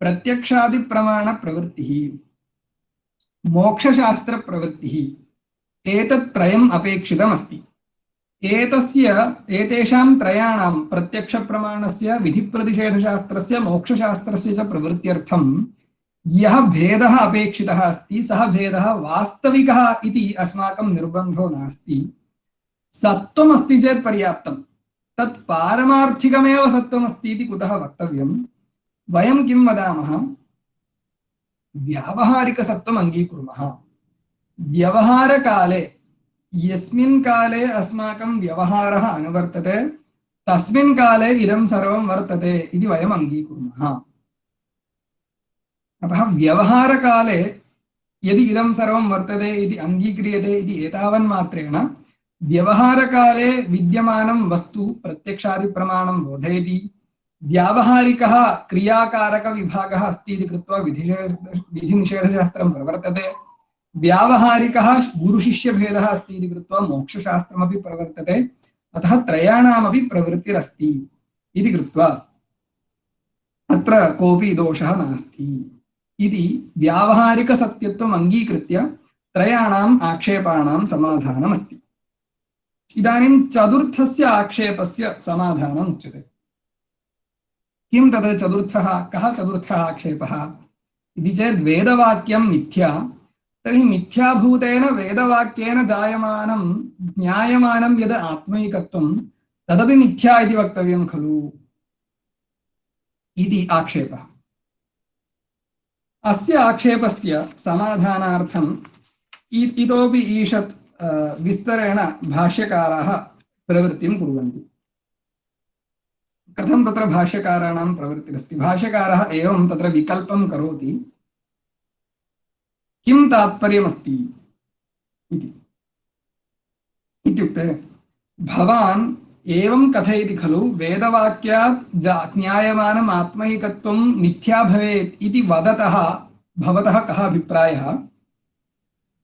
प्रत्यक्षादिप्रमाणप्रवृत्तिः, मोक्षशास्त्रप्रवृत्तिः, एतत्त्रयम् अपेक्षितमस्ति। एतेषां त्रयाणां प्रत्यक्षप्रमाणस्य, विधिप्रतिषेधशास्त्रस्य, मोक्षशास्त्रस्य च प्रवृत्त्यर्थं यः भेदः अपेक्षितः अस्ति सः भेदः वास्तविकः इति अस्माकं निर्बन्धो नास्ति। सत्त्वमस्ति चेत् पर्याप्तं। तत् पारमार्थिकमेव सत्त्वमस्ति इति कुतः वक्तव्यं? वयं किं वदामः? व्यावहारिकसत्त्वम् अङ्गीकुर्मः। व्यवहारकाले यस्मिन् काले अस्माकं व्यवहारः अनुवर्तते तस्मिन् काले इदं सर्वं वर्तते इति वयम् अङ्गीकुर्मः। अतः व्यवहारकाले यदि इदं सर्वं वर्तते इति अङ्गीक्रियते इति एतावन्मात्रेण व्यवहारकाले विद्यमानं वस्तु प्रत्यक्षादिप्रमाणं बोधयति, व्यावहारिकः क्रियाकारकविभागः अस्ति इति कृत्वा विधिनिषेधशास्त्रं प्रवर्तते, व्यावहारिकः गुरुशिष्यभेदः अस्ति इति कृत्वा मोक्षशास्त्रमपि प्रवर्तते, अतः त्रयाणामपि प्रवृत्तिरस्ति इति कृत्वा अत्र कोऽपि दोषः नास्ति इति व्यावहारिकसत्यत्वम् अङ्गीकृत्य त्रयाणाम् आक्षेपाणां समाधानमस्ति। इदानीं चतुर्थस्य आक्षेपस्य समाधानम् उच्यते। किं तद् चतुर्थः, कः चतुर्थः आक्षेपः इति चेत् वेदवाक्यं मिथ्या, तर्हि मिथ्याभूतेन वेदवाक्येन जायमानं ज्ञायमानं यद् आत्मैकत्वं तदपि मिथ्या इति वक्तव्यं खलु इति आक्षेपः। अस्य आक्षेपस्य समाधानार्थम् इतोपि ईषत् विस्तरेण भाष्यकाराः प्रवृत्तिं कुर्वन्ति। कथं तत्र भाष्यकाराणां प्रवृत्तिरस्ति? भाष्यकारः एवं तत्र विकल्पं करोति, किं तात्पर्यमस्ति इति। इत्युक्ते भवान् एवं कथयति खलु वेदवाक्यात् ज्ञायमानम् आत्मैकत्वं मिथ्या भवेत् इति वदतः भवतः कः अभिप्रायः?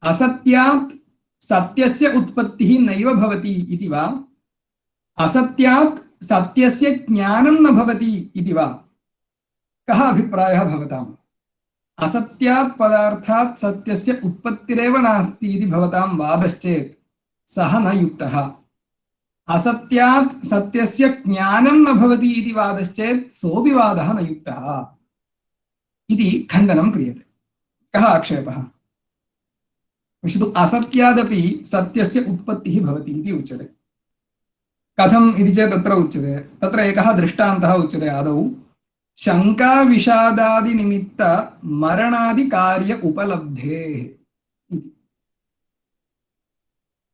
असत्यात् सत्यस्य उत्पत्तिः नैव भवति इति वा, असत्यात् सत्यस्य ज्ञानं न भवति इति वा? कः अभिप्रायः भवताम्? असत्यात् पदार्थात् सत्यस्य उत्पत्तिरेव नास्ति इति भवतां वादश्चेत् सः न युक्तः। असत्यात् सत्यस्य ज्ञानं न भवति इति वादश्चेत् सोऽपि वादः न युक्तः इति खण्डनं क्रियते। कः आक्षेपः? पश्यतु, असत्यादपि सत्यस्य उत्पत्तिः भवति इति उच्यते। कथम् इति चेत् तत्र उच्यते, तत्र एकः दृष्टान्तः उच्यते आदौ, शङ्काविषादादिनिमित्त मरणादिकार्य उपलब्धेः इति।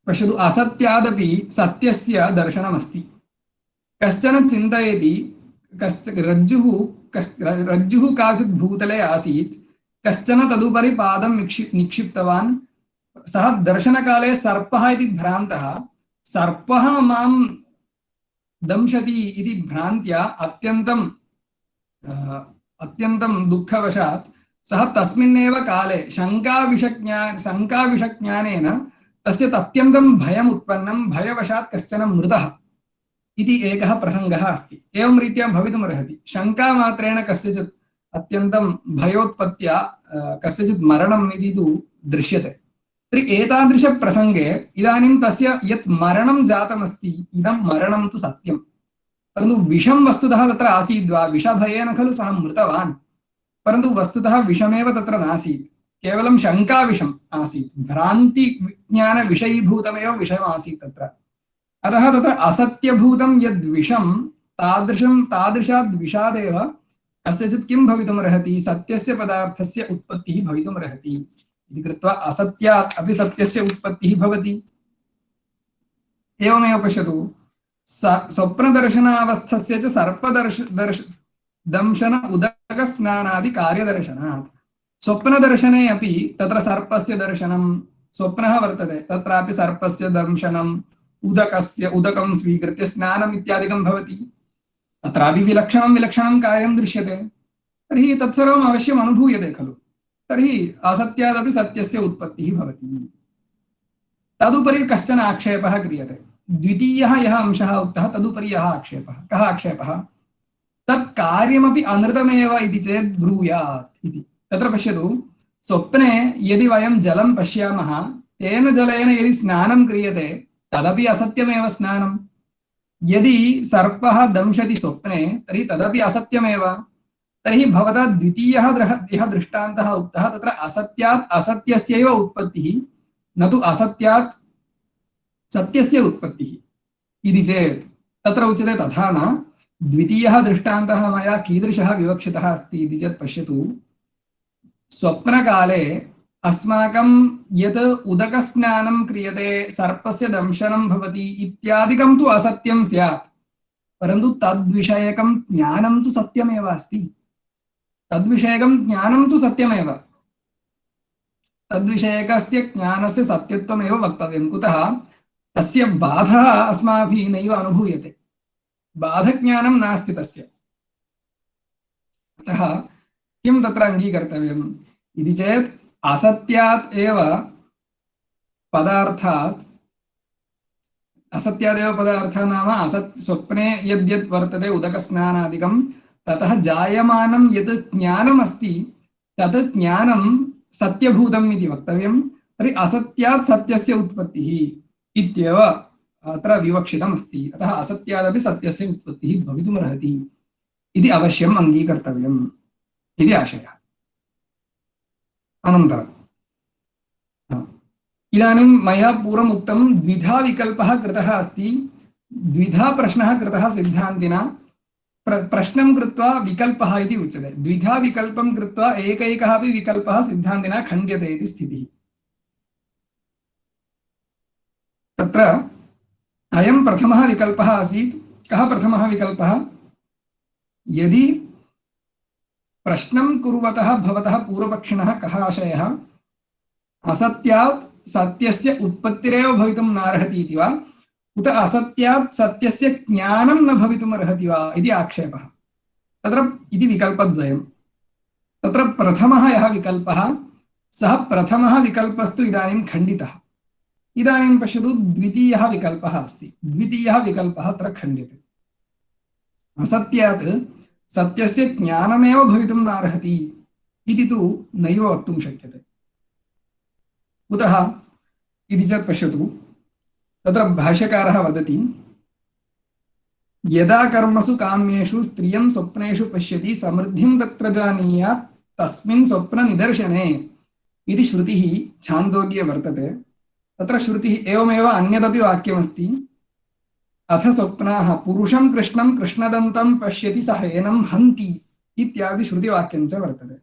पश्यतु, असत्यादपि सत्यस्य दर्शनमस्ति। कश्चन चिन्तयति रज्जुः काचित् भूतले आसीत्, कश्चन तदुपरि पादं निक्षिप्तवान्, सः दर्शनकाले सर्पः इति भ्रान्तः, सर्पः मां दंशति इति भ्रान्त्या अत्यन्तं दुःखवशात् सः तस्मिन्नेव काले शङ्काविषज्ञानेन तस्य अत्यन्तं भयम् उत्पन्नं, भयवशात् कश्चन मृतः इति एकः प्रसङ्गः अस्ति। एवं रीत्या भवितुमर्हति। शङ्कामात्रेण कस्यचित् अत्यन्तं भयोत्पत्त्या कस्यचित् मरणम् इति तु दृश्यते। तर्हि एतादृशप्रसङ्गे इदानीं तस्य यत् मरणं जातमस्ति, इदं मरणं तु सत्यं, परन्तु विषं वस्तुतः तत्र आसीद्वा? विषभयेन खलु सः मृतवान्, परन्तु वस्तुतः विषमेव तत्र नासीत्, केवलं शङ्काविषम् आसीत्, भ्रान्तिविज्ञानविषयीभूतमेव विषयमासीत् तत्र। अतः तत्र असत्यभूतं यद्विषं तादृशाद् विषादेव कस्यचित् किं भवितुमर्हति? सत्यस्य पदार्थस्य उत्पत्तिः भवितुमर्हति इति कृत्वा असत्यात् अपि सत्यस्य उत्पत्तिः भवति। एवमेव पश्यतु, स्वप्नदर्शनावस्थस्य च सर्पदंशन उदकस्नानादि कार्यदर्शनात्। स्वप्नदर्शने अपि तत्र सर्पस्य दर्शनं, स्वप्नः वर्तते, तत्रापि सर्पस्य दंशनम्, उदकं स्वीकृत्य स्नानम् इत्यादिकं भवति। तत्रापि विलक्षणं कार्यं दृश्यते। तर्हि तत्सर्वम् अवश्यम् अनुभूयते खलु। तर्हि असत्यादपि सत्यस्य उत्पत्तिः भवति। तदुपरि कश्चन आक्षेपः क्रियते। द्वितीयः यः अंशः उक्तः तदुपरि यः आक्षेपः, कः आक्षेपः? तत् कार्यमपि अनृतमेव इति चेत् ब्रूयात् इति। तत्र पश्यतु, स्वप्ने यदि वयं जलं पश्यामः, तेन जलेन यदि स्नानं क्रियते तदपि असत्यमेव स्नानं। यदि सर्पः दंशति स्वप्ने तर्हि तदपि असत्यमेव। तर्हि भवता द्वितीयः यः दृष्टान्तः उक्तः तत्र असत्यात् असत्यस्यैव उत्पत्तिः, न तु असत्यात् सत्यस्य उत्पत्तिः इति चेत् तत्र उच्यते तथा न। द्वितीयः दृष्टान्तः मया कीदृशः विवक्षितः अस्ति इति चेत् पश्यतु, स्वप्नकाले अस्माकं यत् उदकस्नानं क्रियते, सर्पस्य दंशनं भवति इत्यादिकं तु असत्यं स्यात्, परन्तु तद्विषयकं ज्ञानं तु सत्यमेव अस्ति। तद्विषयकं ज्ञानं तु सत्यमेव, तद्विषयकस्य ज्ञानस्य सत्यत्वमेव वक्तव्यं। कुतः? तस्य बाधः अस्माभिः नैव अनुभूयते, बाधज्ञानं नास्ति तस्य। अतः किं तत्र अङ्गीकर्तव्यम् इति चेत् असत्यात् एव पदार्थात्, असत्यादेव पदार्थः नाम असत् स्वप्ने यद्यत् वर्तते उदकस्नानादिकं, ततः जायमानं यत् ज्ञानम् अस्ति तत् ज्ञानं सत्यभूतम् इति वक्तव्यं। तर्हि असत्यात् सत्यस्य उत्पत्तिः इत्येव अत्र विवक्षितम् अस्ति। अतः असत्यादपि सत्यस्य उत्पत्तिः भवितुमर्हति इति अवश्यम् अङ्गीकर्तव्यम् इति आशयः। अनन्तरम् इदानीं मया पूर्वम् उक्तं द्विधा विकल्पः कृतः अस्ति, द्विधा प्रश्नः कृतः सिद्धान्तिना। प्रश्नं कृत्वा विकल्पः इति उच्यते, द्विधा विकल्पं कृत्वा एकैकः अपि विकल्पः सिद्धान्तिना खण्ड्यते इति स्थितिः। तत्र अयं प्रथमः विकल्पः आसीत्। कः प्रथमः विकल्पः? यदि प्रश्नं कुर्वतः भवतः पूर्वपक्षिणः कः आशयः, असत्यात् सत्यस्य उत्पत्तिरेव भवितुं नार्हति इति वा, उत असत्यात् सत्यस्य ज्ञानं न भवितुमर्हति वा इति आक्षेपः। तत्र इति विकल्पद्वयं। तत्र प्रथमः यः विकल्पः, सः प्रथमः विकल्पस्तु इदानीं खण्डितः। इदानीं पश्यतु, द्वितीयः विकल्पः अस्ति। द्वितीयः विकल्पः अत्र खण्ड्यते। असत्यात् सत्यस्य ज्ञानमेव भवितुं नार्हति इति तु नैव वक्तुं शक्यते। कुतः इति चेत् पश्यतु, तत्र भाष्यकारः वदति, यदा कर्मसु काम्येषु स्त्रियं स्वप्नेषु पश्यति समृद्धिं तत्र जानीयात् तस्मिन् स्वप्ननिदर्शने इति श्रुतिः छान्दोग्ये वर्तते। तत्र श्रुतिः एवमेव अन्यदपि वाक्यमस्ति, अथ स्वप्नाः पुरुषं कृष्णं कृष्णदन्तं पश्यति स हेनं हन्ति इत्यादि श्रुतिवाक्यं च वर्तते।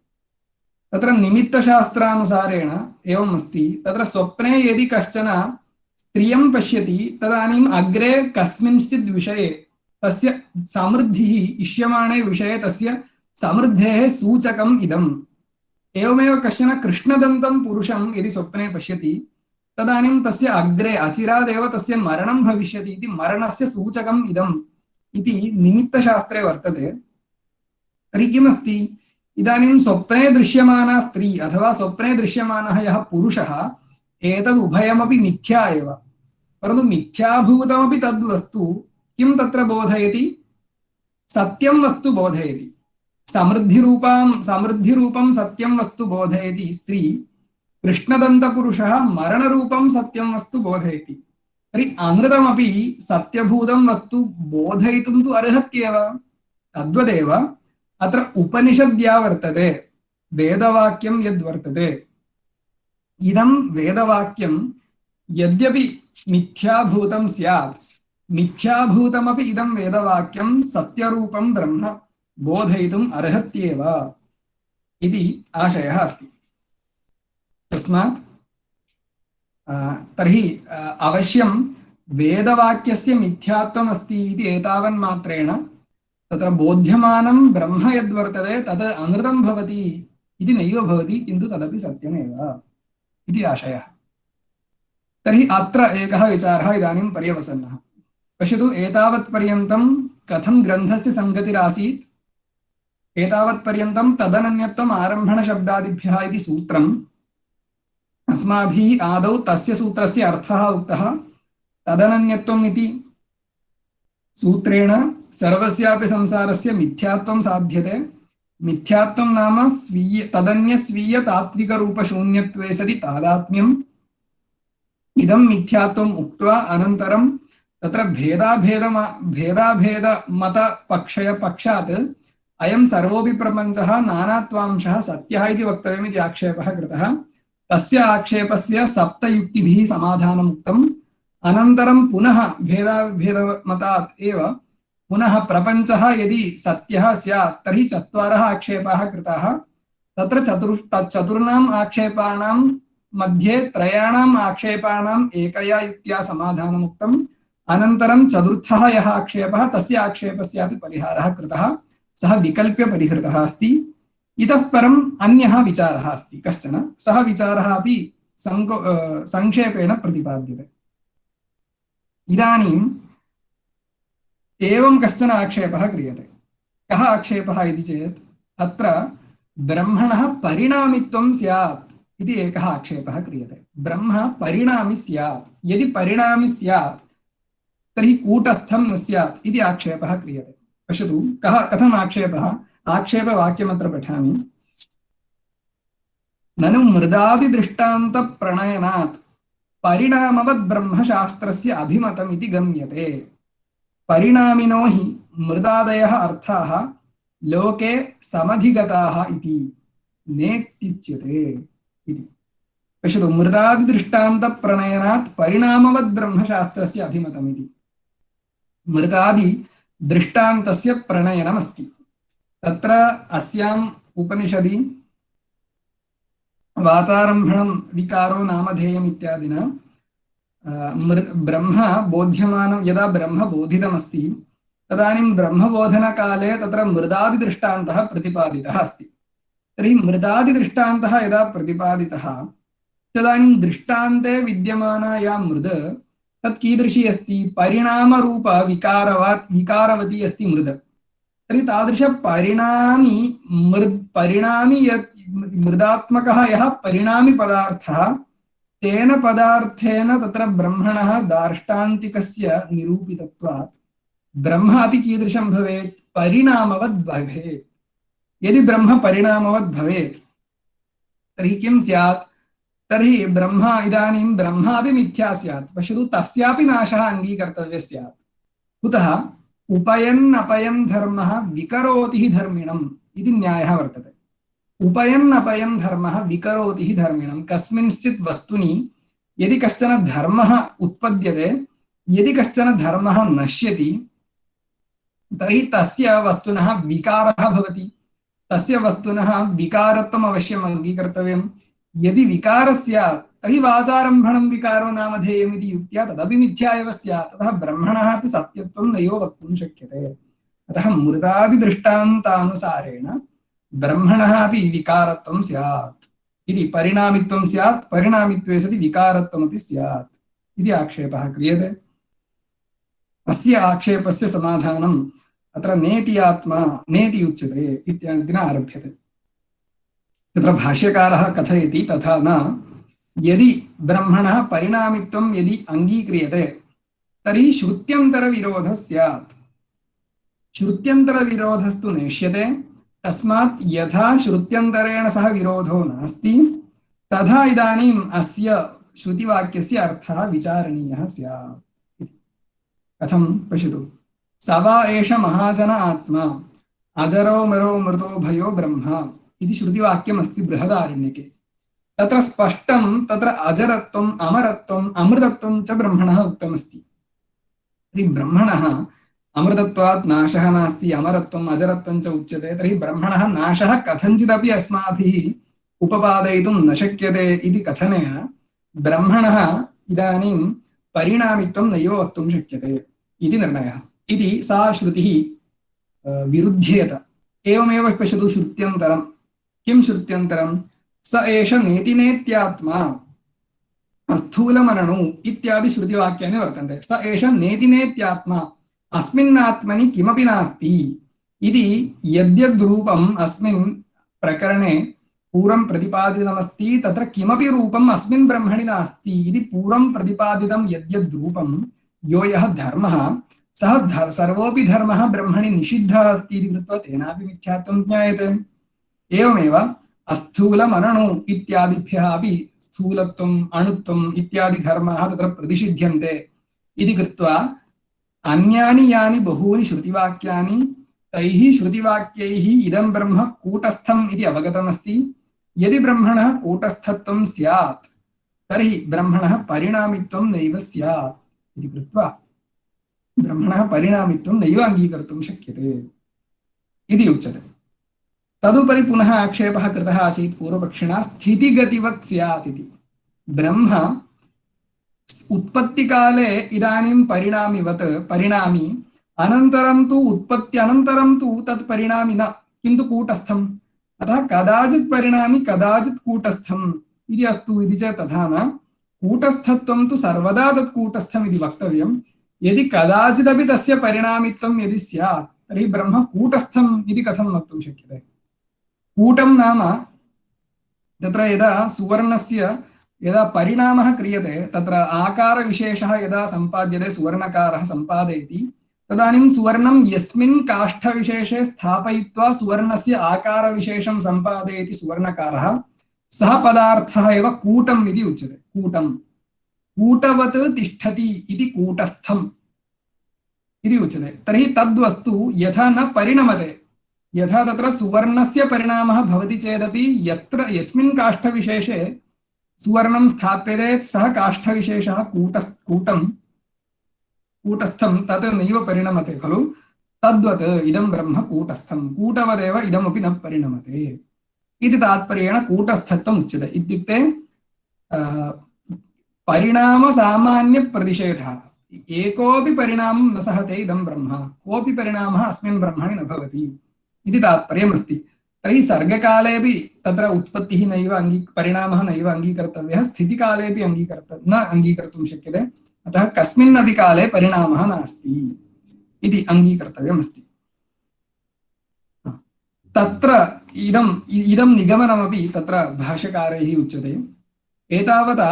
तत्र निमित्तशास्त्रानुसारेण एवम् अस्ति, तत्र स्वप्ने यदि कश्चन स्त्रियं पश्यति तदानीम् अग्रे कस्मिंश्चित् विषये तस्य समृद्धिः, इष्यमाणे विषये तस्य समृद्धेः सूचकम् इदम्। एवमेव कश्चन कृष्णदन्तं पुरुषं यदि स्वप्ने पश्यति तदानीं तस्य अग्रे अचिरादेव तस्य मरणं भविष्यति इति मरणस्य सूचकम् इदम् इति निमित्तशास्त्रे वर्तते। तर्हि किमस्ति, इदानीं स्वप्ने दृश्यमाना स्त्री अथवा स्वप्ने दृश्यमानः यः पुरुषः, एतद् उभयमपि मिथ्या एव, परन्तु मिथ्याभूतमपि तद्वस्तु किं तत्र बोधयति? सत्यं वस्तु बोधयति। समृद्धिरूपं सत्यं वस्तु बोधयति स्त्री, कृष्णदन्तपुरुषः मरणरूपं सत्यं वस्तु बोधयति। तर्हि अनृतमपि सत्यभूतं वस्तु बोधयितुं तु अर्हत्येव। तद्वदेव अत्र उपनिषद्या वर्तते, वेदवाक्यं यद्वर्तते, इदं वेदवाक्यं यद्यपि मिथ्याभूतं स्यात्, मिथ्याभूतमपि इदं वेदवाक्यं सत्यरूपं ब्रह्म बोधयितुम् अर्हत्येव इति आशयः अस्ति। तस्मात् तर्हि अवश्यं वेदवाक्यस्य मिथ्यात्वम् अस्ति इति एतावन्मात्रेण तत्र बोध्यमानं ब्रह्म यद्वर्तते तद् अनृतं भवति इति नैव भवति, किन्तु तदपि सत्यमेव इति आशयः। तर्हि अत्र एकः विचारः इदानीं पर्यवसन्नः। पश्यतु, एतावत्पर्यन्तं कथं ग्रन्थस्य सङ्गतिरासीत्, एतावत्पर्यन्तं तदनन्यत्वम् आरम्भणशब्दादिभ्यः इति सूत्रम् अस्माभिः आदौ तस्य सूत्रस्य अर्थः उक्तः। तदनन्यत्वम् इति सूत्रेण सर्वस्यापि संसारस्य मिथ्यात्वं साध्यते। मिथ्यात्वं नाम तदन्यस्वीय तात्विकरूपशून्यत्वे सति तादात्म्यम्। इदं मिथ्यात्वम् उक्त्वा अनन्तरं तत्र भेदाभेदमतपक्षात् अयं सर्वोऽपि प्रपञ्चः नानात्वांशः सत्यः इति वक्तव्यम् इति आक्षेपः कृतः। तस्य आक्षेपस्य सप्तयुक्तिभिः समाधानम् उक्तम्। अनन्तरं पुनः भेदाभेदमतात् एव पुनः प्रपञ्चः यदि सत्यः स्यात् तर्हि चत्वारः आक्षेपाः कृताः। तत्र चतुर्णाम् आक्षेपाणां मध्ये त्रयाणाम् आक्षेपाणाम् एकया युक्त्या समाधानम् उक्तम्। अनन्तरं चतुर्थः यः आक्षेपः तस्य आक्षेपस्यापि परिहारः कृतः, सः विकल्प्य परिहृतः अस्ति। इतः परम् अन्यः विचारः अस्ति कश्चन, सः विचारः अपि संक्षेपेण प्रतिपाद्यते। इदानीम् एवं कश्चन आक्षेपः क्रियते। कः आक्षेपः इति चेत् अत्र ब्रह्मणः परिणामित्वं स्यात् इति एकः आक्षेपः क्रियते। ब्रह्म परिणामि स्यात्, यदि परिणामि स्यात् तर्हि कूटस्थं न स्यात् इति आक्षेपः क्रियते। पश्यतु कथम् आक्षेपः, आक्षेपवाक्यमत्र पठामि। ननु मृदादिदृष्टान्तप्रणयनात् परिणामवद् ब्रह्मशास्त्रस्य अभिमतम् इति गम्यते। परिणामिनो हि मृदादयः अर्थाः लोके समधिगताः इति नेत्युच्यते इति। पश्यतु, मृदादिदृष्टान्तप्रणयनात् परिणामवद् ब्रह्मशास्त्रस्य अभिमतम् इति। मृदादिदृष्टान्तस्य प्रणयनमस्ति। तत्र अस्याम् उपनिषदि वाचारम्भणं विकारो नामधेयम् इत्यादिना ब्रह्म बोध्यमानं, यदा ब्रह्म बोधितमस्ति तदानीं ब्रह्मबोधनकाले तत्र मृदादिदृष्टान्तः प्रतिपादितः अस्ति। तर्हि मृदादिदृष्टान्तः यदा प्रतिपादितः तदानीं दृष्टान्ते विद्यमाना या मृद् तत् कीदृशी अस्ति, परिणामरूप विकारवती अस्ति मृद्। तर्हि तादृश परिणामी यत् मृदात्मकः यः परिणामी पदार्थः, तेन पदार्थेन तत्र ब्रह्मणः दार्ष्टान्तिकस्य निरूपितत्वात् ब्रह्म अपि कीदृशं भवेत्, परिणामवद् भवेत्। यदि ब्रह्म परिणामवद् भवेत् तर्हि किं स्यात्, तर्हि ब्रह्म इदानीं ब्रह्म अपि मिथ्या स्यात्। पश्यतु, तस्यापि नाशः अङ्गीकर्तव्यः स्यात्। कुतः, उपयन् अपयन् धर्मः विकरोति हि धर्मिणम् इति न्यायः वर्तते। उपयन् अपयन् धर्मः विकरोति हि धर्मिणम्। कस्मिंश्चित् वस्तुनि यदि कश्चन धर्मः उत्पद्यते, यदि कश्चन धर्मः नश्यति तर्हि तस्य वस्तुनः विकारः भवति। तस्य वस्तुनः विकारत्वम् अवश्यम् अङ्गीकर्तव्यम्। यदि विकारः स्यात् तर्हि वाचारम्भणं विकारो नामधेयम् इति युक्त्या तदपि मिथ्या एव स्यात्। अतः ब्रह्मणः अपि सत्यत्वं नैव वक्तुं शक्यते। अतः मृदादिदृष्टान्तानुसारेण ब्रह्मणः अपि विकारत्वं स्यात् इति, परिणामित्वं स्यात्, परिणामित्वे सति विकारत्वमपि स्यात् इति आक्षेपः क्रियते। अस्य आक्षेपस्य समाधानम् अत्र नेति आत्मा नेति उच्यते इत्यादिना आरभ्यते। तत्र भाष्यकारः कथयति तथा न, यदि ब्रह्मणः परिणामित्वं यदि अङ्गीक्रियते तर्हि श्रुत्यन्तरविरोधः स्यात्। श्रुत्यन्तरविरोधस्तु नेष्यते। तस्मात् यथा श्रुत्यन्तरेण सह विरोधो नास्ति तथा इदानीम् अस्य श्रुतिवाक्यस्य अर्थः विचारणीयः स्यात्। कथं, पश्यतु, स वा एष महाजन आत्मा अजरो मरो मृतो भयो ब्रह्म इति श्रुतिवाक्यम् अस्ति बृहदारण्यके। तत्र स्पष्टं तत्र अजरत्वम् अमरत्वम् अमृतत्वं च ब्रह्मणः उक्तमस्ति। तर्हि ब्रह्मणः अमृतत्वात् नाशः नास्ति, अमरत्वम् अजरत्वं च उच्यते। तर्हि ब्रह्मणः नाशः कथञ्चिदपि अस्माभिः उपपादयितुं न शक्यते इति कथनेन ब्रह्मणः इदानीं परिणामित्वं नैव वक्तुं शक्यते इति निर्णयः। इति सा श्रुतिः विरुध्येत। एवमेव पश्यतु, श्रुत्यन्तरं किं श्रुत्यन्तरं, स एष नेतिनेत्यात्मा स्थूलमरणु इत्यादि श्रुतिवाक्यानि वर्तन्ते। स एष नेतिनेत्यात्मा, अस्मिन्नात्मनि किमपि नास्ति इति यद्यद्रूपम् अस्मिन् प्रकरणे पूर्वं प्रतिपादितमस्ति तत्र किमपि रूपम् अस्मिन् ब्रह्मणि नास्ति इति पूर्वं प्रतिपादितं यद्यद्रूपं यो यः धर्मः सः सर्वोऽपि धर्मः ब्रह्मणि निषिद्धः अस्ति इति कृत्वा तेनापि मिथ्यात्वं ज्ञायते। एवमेव अस्थूलमरणु इत्यादिभ्यः अपि स्थूलत्वम् अणुत्वम् इत्यादि धर्माः तत्र प्रतिषिध्यन्ते इति कृत्वा अन्यानि यानि बहूनि श्रुतिवाक्यानि तैः श्रुतिवाक्यैः इदं ब्रह्म कूटस्थम् इति अवगतमस्ति। यदि ब्रह्मणः कूटस्थत्वं स्यात् तर्हि ब्रह्मणः परिणामित्वं नैव स्यात् इति कृत्वा ब्रह्मणः परिणामित्वं नैव अङ्गीकर्तुं शक्यते इति उच्यते। तदुपरि पुनः आक्षेपः कृतः आसीत् पूर्वपक्षिणा, स्थितिगतिवत् स्यात् इति। ब्रह्म उत्पत्तिकाले इदानीं परिणामिवत् परिणामी, अनन्तरं तु उत्पत्त्यनन्तरं तु तत् परिणामि न, किन्तु कूटस्थं। अतः कदाचित् परिणामी कदाचित् कूटस्थम् इति अस्तु इति चेत् तथा न, कूटस्थत्वं तु सर्वदा तत् कूटस्थम् इति वक्तव्यं। यदि कदाचिदपि तस्य परिणामित्वं यदि स्यात् तर्हि ब्रह्म कूटस्थम् इति कथं वक्तुं शक्यते? कूटं नाम तत्र यदा सुवर्णस्य यदा परिणामः क्रियते तत्र आकारविशेषः यदा सम्पाद्यते, सुवर्णकारः सम्पादयति, तदानीं सुवर्णं यस्मिन् काष्ठविशेषे स्थापयित्वा सुवर्णस्य आकारविशेषं सम्पादयति सुवर्णकारः, सः पदार्थः एव कूटम् इति उच्यते। कूटं कूटवत् तिष्ठति इति कूटस्थम् इति उच्यते। तर्हि तद्वस्तु यथा न परिणमते, यथा तत्र सुवर्णस्य परिणामः भवति चेदपि यत्र यस्मिन् काष्ठविशेषे सुवर्णं स्थाप्यते सः काष्ठविशेषः कूटस्थं तत् नैव परिणमते खलु, तद्वत् इदं ब्रह्म कूटस्थं, कूटवदेव इदमपि न परिणमते इति तात्पर्येण कूटस्थत्वम् उच्यते। इत्युक्ते परिणामसामान्यप्रतिषेधः, एकोऽपि परिणामं न सहते इदं ब्रह्म, कोऽपि परिणामः अस्मिन् ब्रह्मणि न भवति इति तात्पर्यमस्ति। तर्हि सर्गकालेऽपि तत्र उत्पत्तिः नैव परिणामः नैव अङ्गीकर्तव्यः, स्थितिकालेऽपि न अङ्गीकर्तुं शक्यते। अतः कस्मिन्नपि काले परिणामः नास्ति इति अङ्गीकर्तव्यमस्ति। तत्र इदं निगमनमपि तत्र भाष्यकारैः उच्यते। एतावता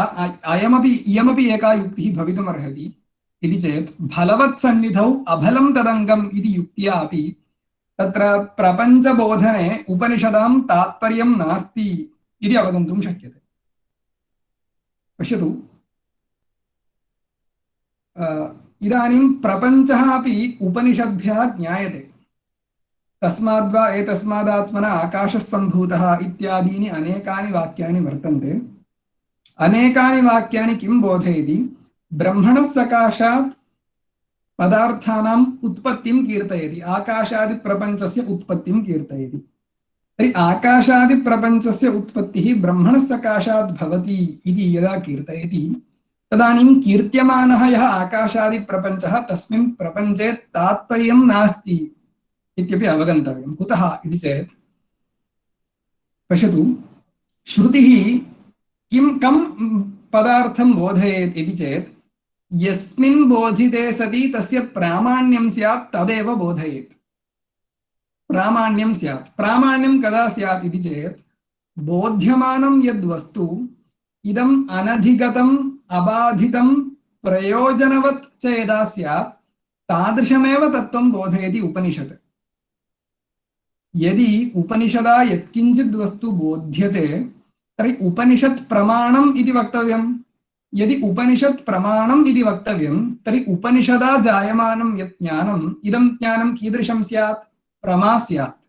इयमपि एका युक्तिः भवितुमर्हति इति चेत् फलवत्सन्निधौ अफलं तदङ्गम् इति युक्त्या अपि तत्र प्रपञ्चबोधने उपनिषदां तात्पर्यं नास्ति इति अवगन्तुं शक्यते। पश्यतु, इदानीं प्रपञ्चः अपि उपनिषद्भ्यः ज्ञायते। तस्माद्वा एतस्मादात्मना आकाशः सम्भूतः इत्यादीनि अनेकानि वाक्यानि वर्तन्ते। अनेकानि वाक्यानि किं बोधयति? ब्रह्मणः सकाशात् पदार्थानाम् उत्पत्तिं कीर्तयति, आकाशादिप्रपञ्चस्य उत्पत्तिं कीर्तयति। तर्हि आकाशादिप्रपञ्चस्य उत्पत्तिः ब्रह्मणः सकाशात् भवति इति यदा कीर्तयति, तदानीं कीर्त्यमानः यः आकाशादिप्रपञ्चः तस्मिन् प्रपञ्चे तात्पर्यं नास्ति इत्यपि अवगन्तव्यं। कुतः इति चेत् पश्यतु, श्रुतिः कं पदार्थं बोधयेत् इति चेत् यस्मिन् बोधिते सति तस्य प्रामाण्यं स्यात् तदेव बोधयेत्। प्रामाण्यं स्यात्। प्रामाण्यं कदा स्यात् इति चेत् बोध्यमानं यद्वस्तु इदम् अनधिगतम् अबाधितं प्रयोजनवत् च यदा स्यात् तादृशमेव तत्त्वं बोधयति उपनिषत्। यदि उपनिषदा यत्किञ्चित् वस्तु बोध्यते तर्हि उपनिषत् प्रमाणम् इति वक्तव्यं। यदि उपनिषत् प्रमाणम् इति वक्तव्यं तर्हि उपनिषदा जायमानं यत् ज्ञानम् इदं ज्ञानं कीदृशं स्यात्? प्रमा स्यात्।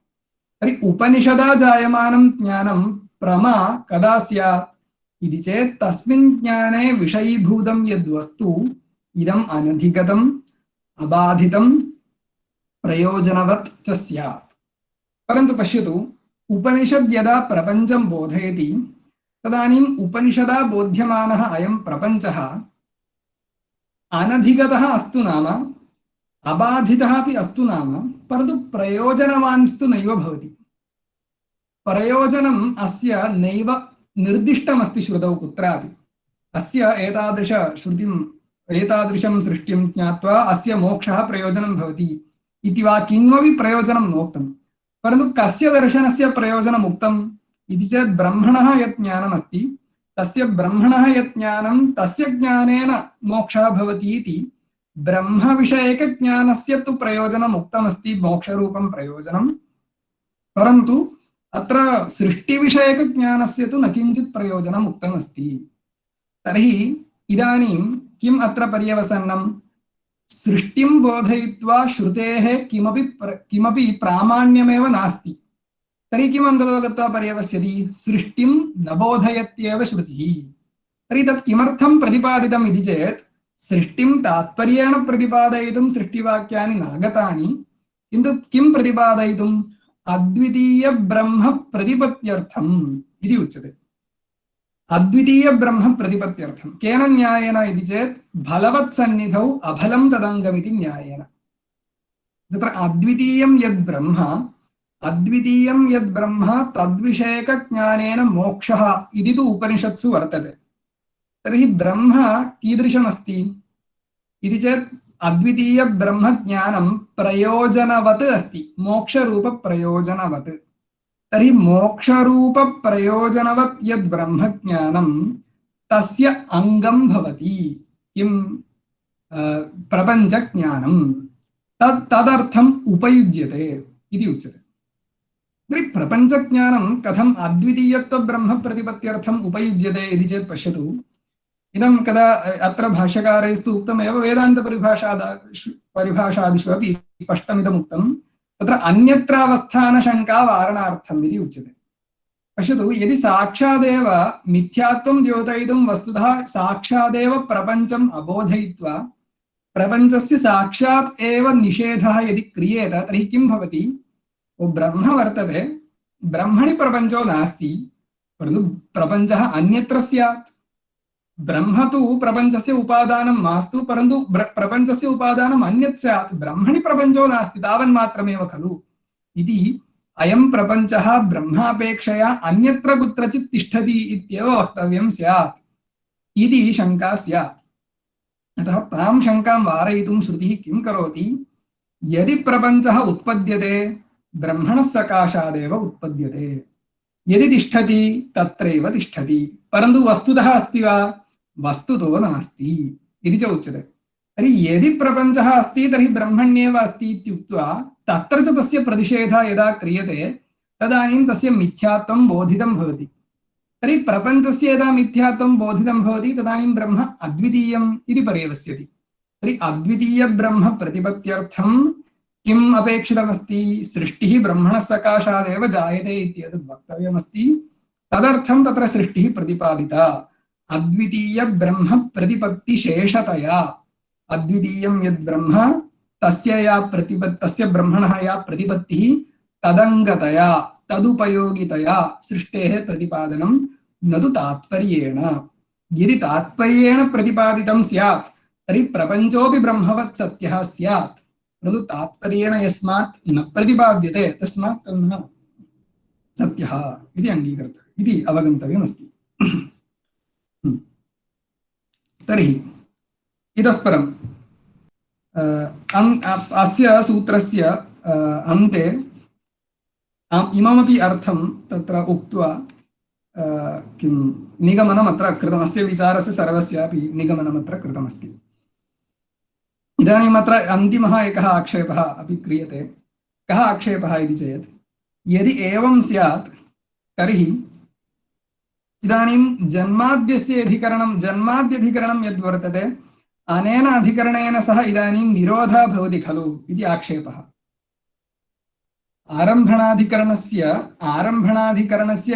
तर्हि उपनिषदा जायमानं ज्ञानं प्रमा कदा स्यात् इति चेत् तस्मिन् ज्ञाने विषयीभूतं यद्वस्तु इदम् अनधिगतम् अबाधितं प्रयोजनवत् च स्यात्। परन्तु पश्यतु, उपनिषद् यदा प्रपञ्चं बोधयति तदानीम् उपनिषदा बोध्यमानः अयं प्रपञ्चः अनधिगतः अस्तु नाम अबाधितः अपि अस्तु नाम, परन्तु प्रयोजनवान्स्तु नैव भवति। प्रयोजनम् अस्य नैव निर्दिष्टमस्ति श्रुतौ कुत्रापि। अस्य एतादृशं सृष्टिं ज्ञात्वा अस्य मोक्षः प्रयोजनं भवति इति वा किमपि प्रयोजनं नोक्तं। परन्तु कस्य दर्शनस्य प्रयोजनम् उक्तम् इति चेत् ब्रह्मणः यत् ज्ञानमस्ति तस्य ब्रह्मणः यत् ज्ञानं तस्य ज्ञानेन मोक्षः भवति इति ब्रह्मविषयकज्ञानस्य तु प्रयोजनम् उक्तमस्ति, मोक्षरूपं प्रयोजनं। परन्तु अत्र सृष्टिविषयकज्ञानस्य तु न किञ्चित् प्रयोजनम् उक्तमस्ति। तर्हि इदानीं किम् अत्र पर्यवसन्नं? सृष्टिं बोधयित्वा श्रुतेः किमपि प्रामाण्यमेव नास्ति। तर्हि किम् अन्ततो गत्वा पर्यवस्यति? सृष्टिं न बोधयत्येव श्रुतिः। तर्हि तत् किमर्थं प्रतिपादितम् इति चेत् सृष्टिं तात्पर्येण प्रतिपादयितुं सृष्टिवाक्यानि नागतानि, किन्तु किं प्रतिपादयितुम्? अद्वितीयब्रह्म प्रतिपत्त्यर्थम् इति उच्यते। अद्वितीयब्रह्म प्रतिपत्त्यर्थं केन न्यायेन इति चेत् फलवत्सन्निधौ अफलं तदङ्गमिति न्यायेन। तत्र अद्वितीयं यद् ब्रह्म अद्वितीयं यद् ब्रह्म तद्विषयकज्ञानेन मोक्षः इति तु उपनिषत्सु वर्तते। तर्हि ब्रह्म कीदृशमस्ति इति चेत् अद्वितीय ब्रह्मज्ञानं प्रयोजनवत् अस्ति, मोक्षरूपप्रयोजनवत्। तर्हि मोक्षरूपप्रयोजनवत् यद् ब्रह्मज्ञानं तस्य अङ्गं भवति किं प्रपञ्चज्ञानं, तदर्थम् उपयुज्यते इति उच्यते। तर्हि प्रपञ्चज्ञानं कथम् अद्वितीयत्वब्रह्मप्रतिपत्त्यर्थम् उपयुज्यते इति चेत् पश्यतु, इदं कदा अत्र भाष्यकारैस्तु उक्तमेव, वेदान्तपरिभाषादिषु अपि स्पष्टमिदम् उक्तं, तत्र अन्यत्रावस्थानशङ्का वारणार्थम् इति उच्यते। पश्यतु, यदि साक्षादेव मिथ्यात्वं द्योतयितुं वस्तुतः साक्षादेव प्रपञ्चम् अबोधयित्वा प्रपञ्चस्य साक्षात् एव निषेधः यदि क्रियेत, तर्हि किं भवति? ब्रह्म वर्तते, ब्रह्मणि प्रपञ्चो नास्ति, परन्तु प्रपञ्चः अन्यत्र स्यात्। ब्रह्म तु प्रपञ्चस्य उपादानं मास्तु, परन्तु प्रपञ्चस्य उपादानम् अन्यत् स्यात्, ब्रह्मणि प्रपञ्चो नास्ति तावन्मात्रमेव खलु इति अयं प्रपञ्चः ब्रह्मापेक्षया अन्यत्र कुत्रचित् तिष्ठति इत्येव वक्तव्यं स्यात् इति शङ्का स्यात्। अतः तां शङ्कां वारयितुं श्रुतिः किं करोति? यदि प्रपञ्चः उत्पद्यते ब्रह्मणः सकाशादेव उत्पद्यते, यदि तिष्ठति तत्रैव तिष्ठति, परन्तु वस्तुतः अस्ति वा? वस्तुतो नास्ति इति च उच्यते। तर्हि यदि प्रपञ्चः अस्ति तर्हि ब्रह्मण्येव अस्ति इत्युक्त्वा तत्र च तस्य प्रतिषेधः यदा क्रियते तदानीं तस्य मिथ्यात्वं बोधितं भवति। तर्हि प्रपञ्चस्य यदा मिथ्यात्वं बोधितं भवति तदानीं ब्रह्म अद्वितीयम् इति पर्यवस्यति। तर्हि अद्वितीयब्रह्मप्रतिपत्त्यर्थं किम् अपेक्षितमस्ति? सृष्टिः ब्रह्मणः सकाशादेव जायते इत्येतद् वक्तव्यमस्ति। तदर्थं तत्र सृष्टिः प्रतिपादिता अद्वितीयब्रह्मप्रतिपत्तिशेषतया। अद्वितीयं यद्ब्रह्म तस्य ब्रह्मणः या प्रतिपत्तिः तदङ्गतया तदुपयोगितया सृष्टेः प्रतिपादनं न तु तात्पर्येण। यदि तात्पर्येण प्रतिपादितं स्यात् तर्हि प्रपञ्चोऽपि ब्रह्मवत् सत्यः स्यात्, परन्तु तात्पर्येण यस्मात् न प्रतिपाद्यते तस्मात् तन्न सत्यः इति अङ्गीकृतः इति अवगन्तव्यमस्ति। तर्हि इतः परम् अस्य सूत्रस्य अन्ते इममपि अर्थं तत्र उक्त्वा किं निगमनमत्र कृतम्, अस्य विचारस्य सर्वस्यापि निगमनमत्र कृतमस्ति। इदानीम् अत्र अन्तिमः एकः आक्षेपः अपि क्रियते। कः आक्षेपः इति चेत्, यदि एवं स्यात् तर्हि इदानीं जन्माद्यधिकरणं यद्वर्तते अनेन अधिकरणेन सह इदानीं विरोधः भवति खलु इति आक्षेपः। आरम्भणाधिकरणस्य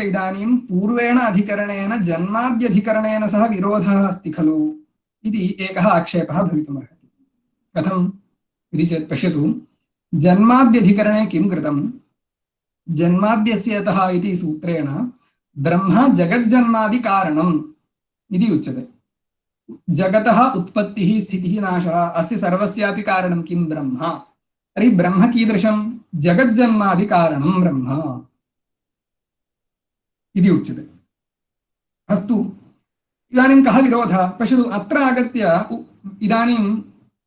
इदानीं पूर्वेण अधिकरणेन जन्माद्यधिकरणेन सह विरोधः अस्ति खलु इति एकः आक्षेपः भवितुमर्हति। कथम् इति चेत् पश्यतु, जन्माद्यधिकरणे किं कृतं? जन्माद्यस्यतः इति सूत्रेण ब्रह्म जगज्जन्मादिकारणम् इति उच्यते। जगतः उत्पत्तिः स्थितिः नाशः अस्य सर्वस्यापि कारणं किं? ब्रह्म। तर्हि ब्रह्म कीदृशं? जगज्जन्मादिकारणं ब्रह्म इति उच्यते। अस्तु, इदानीं कः विरोधः? पश्यतु, अत्र आगत्य इदानीं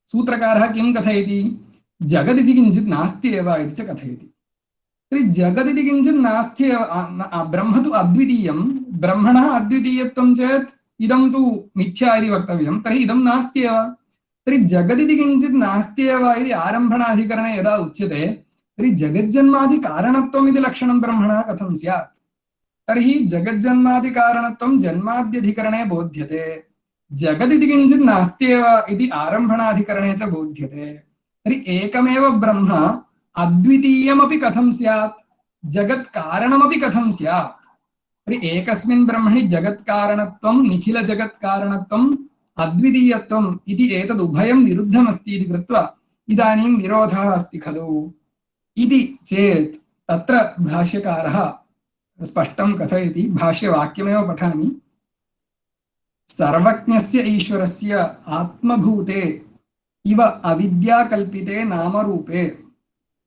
सूत्रकारः किं कथयति? जगदिति किञ्चित् नास्ति एव इति च कथयति। तर्हि जगदिति किञ्चित् नास्ति एव, ब्रह्म तु अद्वितीयं, ब्रह्मणः अद्वितीयत्वं चेत् इदं तु मिथ्या इति वक्तव्यं, तर्हि इदं नास्ति एव। तर्हि जगदिति किञ्चित् नास्ति एव इति आरम्भणाधिकरणे यदा उच्यते तर्हि जगज्जन्मादिकारणत्वम् इति लक्षणं ब्रह्मणः कथं स्यात्? तर्हि जगज्जन्मादिकारणत्वं जन्माद्यधिकरणे बोध्यते, जगदिति किञ्चित् नास्ति एव इति आरम्भणाधिकरणे च बोध्यते। तर्हि एकमेव ब्रह्म अद्वितीयमपि कथं स्यात्? जगत्कारणमपि कथं स्यात्? तर्हि एकस्मिन् ब्रह्मणि जगत्कारणत्वं निखिलजगत्कारणत्वम् अद्वितीयत्वम् इति एतदुभयं विरुद्धमस्ति इति कृत्वा इदानीं विरोधः अस्ति खलु इति चेत् तत्र भाष्यकारः स्पष्टं कथयति। भाष्यवाक्यमेव पठामि। सर्वज्ञस्य ईश्वरस्य आत्मभूते इव अविद्याकल्पिते नामरूपे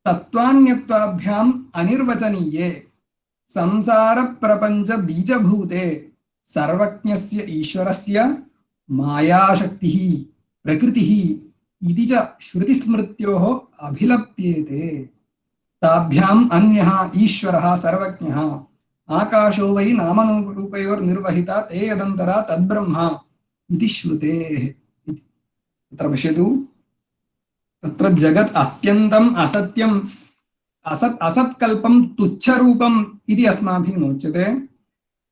तत्त्वान्यत्वाभ्याम् अनिर्वचनीये संसार प्रपंच बीजभूते सर्वज्ञस्य ईश्वरस्य मायाशक्तिः प्रकृतिः इति च श्रुतिस्मृत्योः अभिलप्येते। ताभ्याम् अन्यः ईश्वरः सर्वज्ञः आकाशो वै नामरूपयोर्निर्वहिता ते यदन्तरा तद्ब्रह्म इति श्रुतेः। तत्र पश्यतु, तत्र जगत् अत्यन्तम् असत्यम् असत्कल्पं तुच्छरूपम् इति अस्माभिः नोच्यते।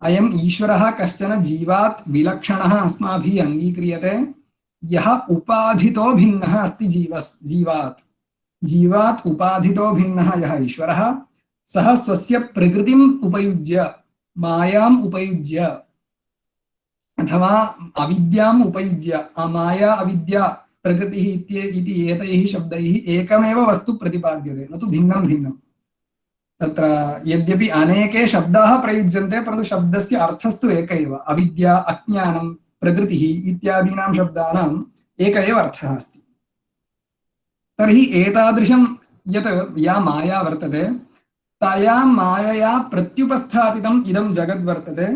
अयम् ईश्वरः कश्चन जीवात् विलक्षणः अस्माभिः अङ्गीक्रियते, यः उपाधितो भिन्नः अस्ति जीवात् उपाधितो भिन्नः यः ईश्वरः, सः स्वस्य प्रकृतिम् उपयुज्य, मायाम् उपयुज्य अथवा अविद्याम् उपयुज्य, माया अविद्या प्रकृतिः इति एतैः शब्दैः एकमेव वस्तु प्रतिपाद्यते, न तु भिन्नं भिन्नं। तत्र यद्यपि अनेके शब्दाः प्रयुज्यन्ते, परन्तु शब्दस्य अर्थस्तु एक एव। अविद्या, अज्ञानं, प्रकृतिः इत्यादीनां शब्दानाम् एक एव अर्थः अस्ति। तर्हि एतादृशं यत् या माया वर्तते, तया मायया प्रत्युपस्थापितम् इदं जगद् वर्तते।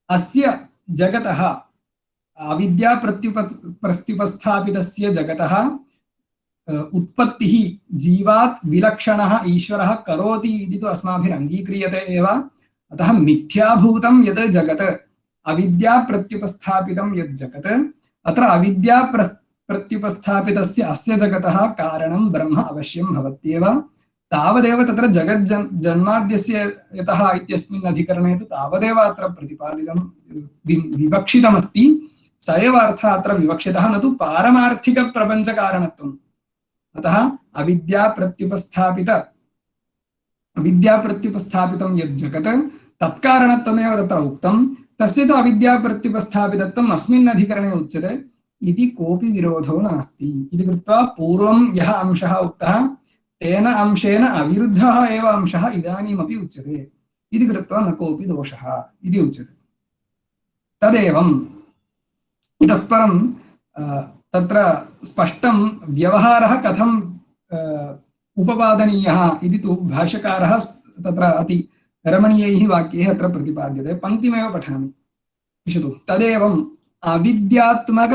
अस्य जगतः, अविद्या प्रत्युपस्थापितस्य जगतः उत्पत्तिः जीवात् विलक्षणः ईश्वरः करोति इति तु अस्माभिः अङ्गीक्रियते एव। अतः मिथ्याभूतं यत् जगत्, अविद्या प्रत्युपस्थापितं यत् जगत्, अत्र अविद्या प्रत्युपस्थापितस्य अस्य जगतः कारणं ब्रह्म अवश्यं भवत्येव। तावदेव तत्र जगज्जन्माद्यस्य यतः इत्यस्मिन् अधिकरणे तु तावदेव अत्र प्रतिपादितं विवक्षितमस्ति। स एव अर्थः अत्र विवक्षितः, न तु पारमार्थिकप्रपञ्चकारणत्वम्। अतः अविद्या प्रत्युपस्थापितं यत् जगत् तत्कारणत्वमेव तत्र उक्तं। तस्य च अविद्या प्रत्युपस्थापितत्वम् अस्मिन् अधिकरणे उच्यते इति कोऽपि विरोधो नास्ति इति कृत्वा पूर्वं यः अंशः उक्तः तेन अंशेन अविरुद्धः एव अंशः इदानीमपि उच्यते इति कृत्वा न कोऽपि दोषः इति उच्यते। तदेवम् इतः परं तत्र स्पष्टं व्यवहारः कथं उपपादनीयः इति तु भाष्यकारः तत्र अति रमणीयैः वाक्यैः अत्र प्रतिपाद्यते। पङ्क्तिमेव पठामि, पश्यतु। तदेवम् अविद्यात्मक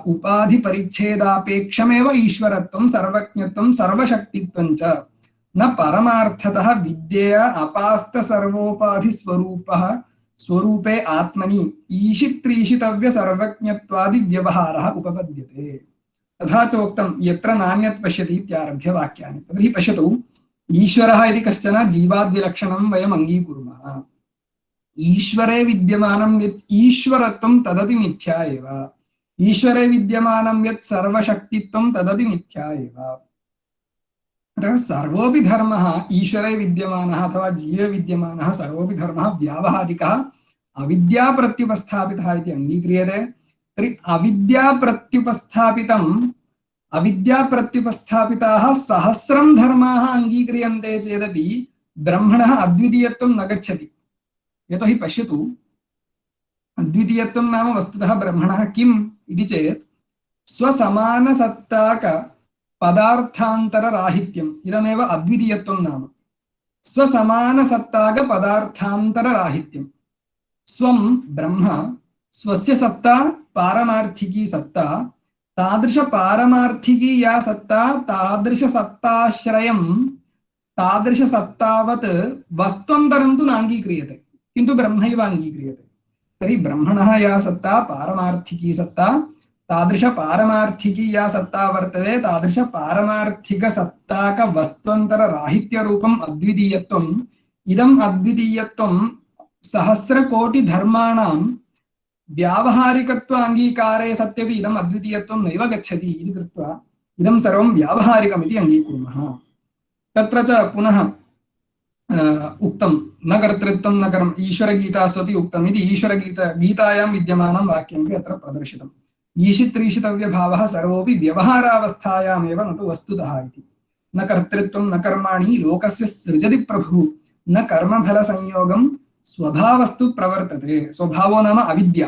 उपाधिपरिच्छेदापेक्षमेव ईश्वरत्वं सर्वज्ञत्वं सर्वशक्तित्वं च न परमार्थतः विद्यया अपास्त सर्वोपाधि स्वरूपे आत्मनि ईशित्रीशितव्य सर्वज्ञत्वादि व्यवहारः उपपद्यते। तथा चोक्तं यत्र नान्यत् पश्यति इत्यारभ्य वाक्यानि। तर्हि पश्यतु, ईश्वरः इति कश्चन जीवाद्विलक्षणं वयम् अङ्गीकुर्मः। ईश्वरे विद्यमानं यत् ईश्वरत्वं तदपि मिथ्या एव। ईश्वरे विद्यमानं यत् सर्वशक्तित्वं तदपि मिथ्या एव। अतः सर्वोऽपि धर्मः ईश्वरे विद्यमानः अथवा जीवे विद्यमानः सर्वोऽपि धर्मः व्यावहारिकः अविद्या प्रत्युपस्थापितः इति अङ्गीक्रियते। तर्हि अविद्या प्रत्युपस्थापिताः सहस्रं धर्माः अङ्गीक्रियन्ते चेदपि ब्रह्मणः अद्वितीयत्वं न गच्छति। यतोहि पश्यतु, अद्वितीयत्वं नाम वस्तुतः ब्रह्मणः किम् इति चेत् स्वसमानसत्ताक पदार्थान्तरराहित्यम् इदमेव अद्वितीयत्वं नाम। स्वसमानसत्ताक पदार्थान्तरराहित्यं। स्वं ब्रह्म, स्वस्य सत्ता पारमार्थिकी सत्ता, तादृश पारमार्थिकी या सत्ता तादृशसत्ताश्रयं तादृशसत्तावत् वस्त्वन्तरं तु नाङ्गीक्रियते, किन्तु ब्रह्मैव अङ्गीक्रियते। तर्हि ब्रह्मणः या सत्ता पारमार्थिकी सत्ता, तादृश पारमार्थिकी या सत्ता वर्तते तादृश पारमार्थिक सत्ताक वस्त्वन्तर राहित्य रूपम् अद्वितीयत्वम्। इदम् अद्वितीयत्वं सहस्रकोटि धर्माणां व्यावहारिकत्व अङ्गीकारे सत्यपि इदम् अद्वितीयत्वं नैव गच्छति इति कृत्वा इदं सर्वं व्यावहारिकमिति अङ्गीकुर्मः। तत्र च पुनः उक्तं न कर्तृत्वं न कर्म, ईश्वरगीतास्वपि उक्तम् इति ईश्वरगीतायां विद्यमानं वाक्यमपि अत्र प्रदर्शितम्। ईशित्रीशितव्यभावः सर्वोऽपि व्यवहारावस्थायामेव न तु वस्तुतः इति। न कर्तृत्वं न कर्माणि लोकस्य सृजति प्रभुः न कर्मफलसंयोगं स्वभावस्तु प्रवर्तते। स्वभावो नाम अविद्या।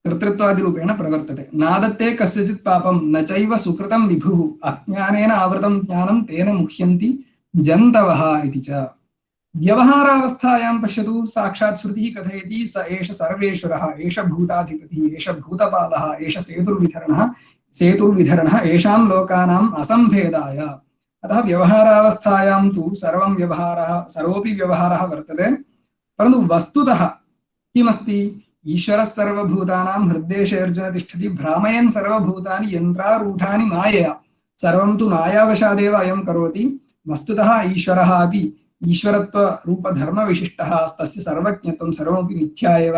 कर्तृत्वादिरूपेण प्रवर्तते। नादत्ते कस्यचित् पापं न चैव सुकृतं विभुः अज्ञानेन आवृतं ज्ञानं तेन मुह्यन्ति जन्तवः इति च। व्यवहारावस्थायां पश्यतु, साक्षात् श्रुतिः कथयति स एष सर्वेश्वरः, एष भूताधिपतिः, एष भूतपालः, एष सेतुर्विधरणः येषां लोकानाम् असम्भेदाय। अतः व्यवहारावस्थायां तु सर्वोऽपि व्यवहारः वर्तते, परन्तु वस्तुतः किमस्ति? ईश्वरः सर्वभूतानां हृद्देशेऽर्जुन तिष्ठति भ्रामयन् सर्वभूतानि यन्त्रारूढानि मायया। सर्वं तु मायावशादेव अयं करोति। वस्तुतः ईश्वरः अपि ईश्वरत्वरूपधर्मविशिष्टः, तस्य सर्वज्ञत्वं सर्वमपि मिथ्या एव,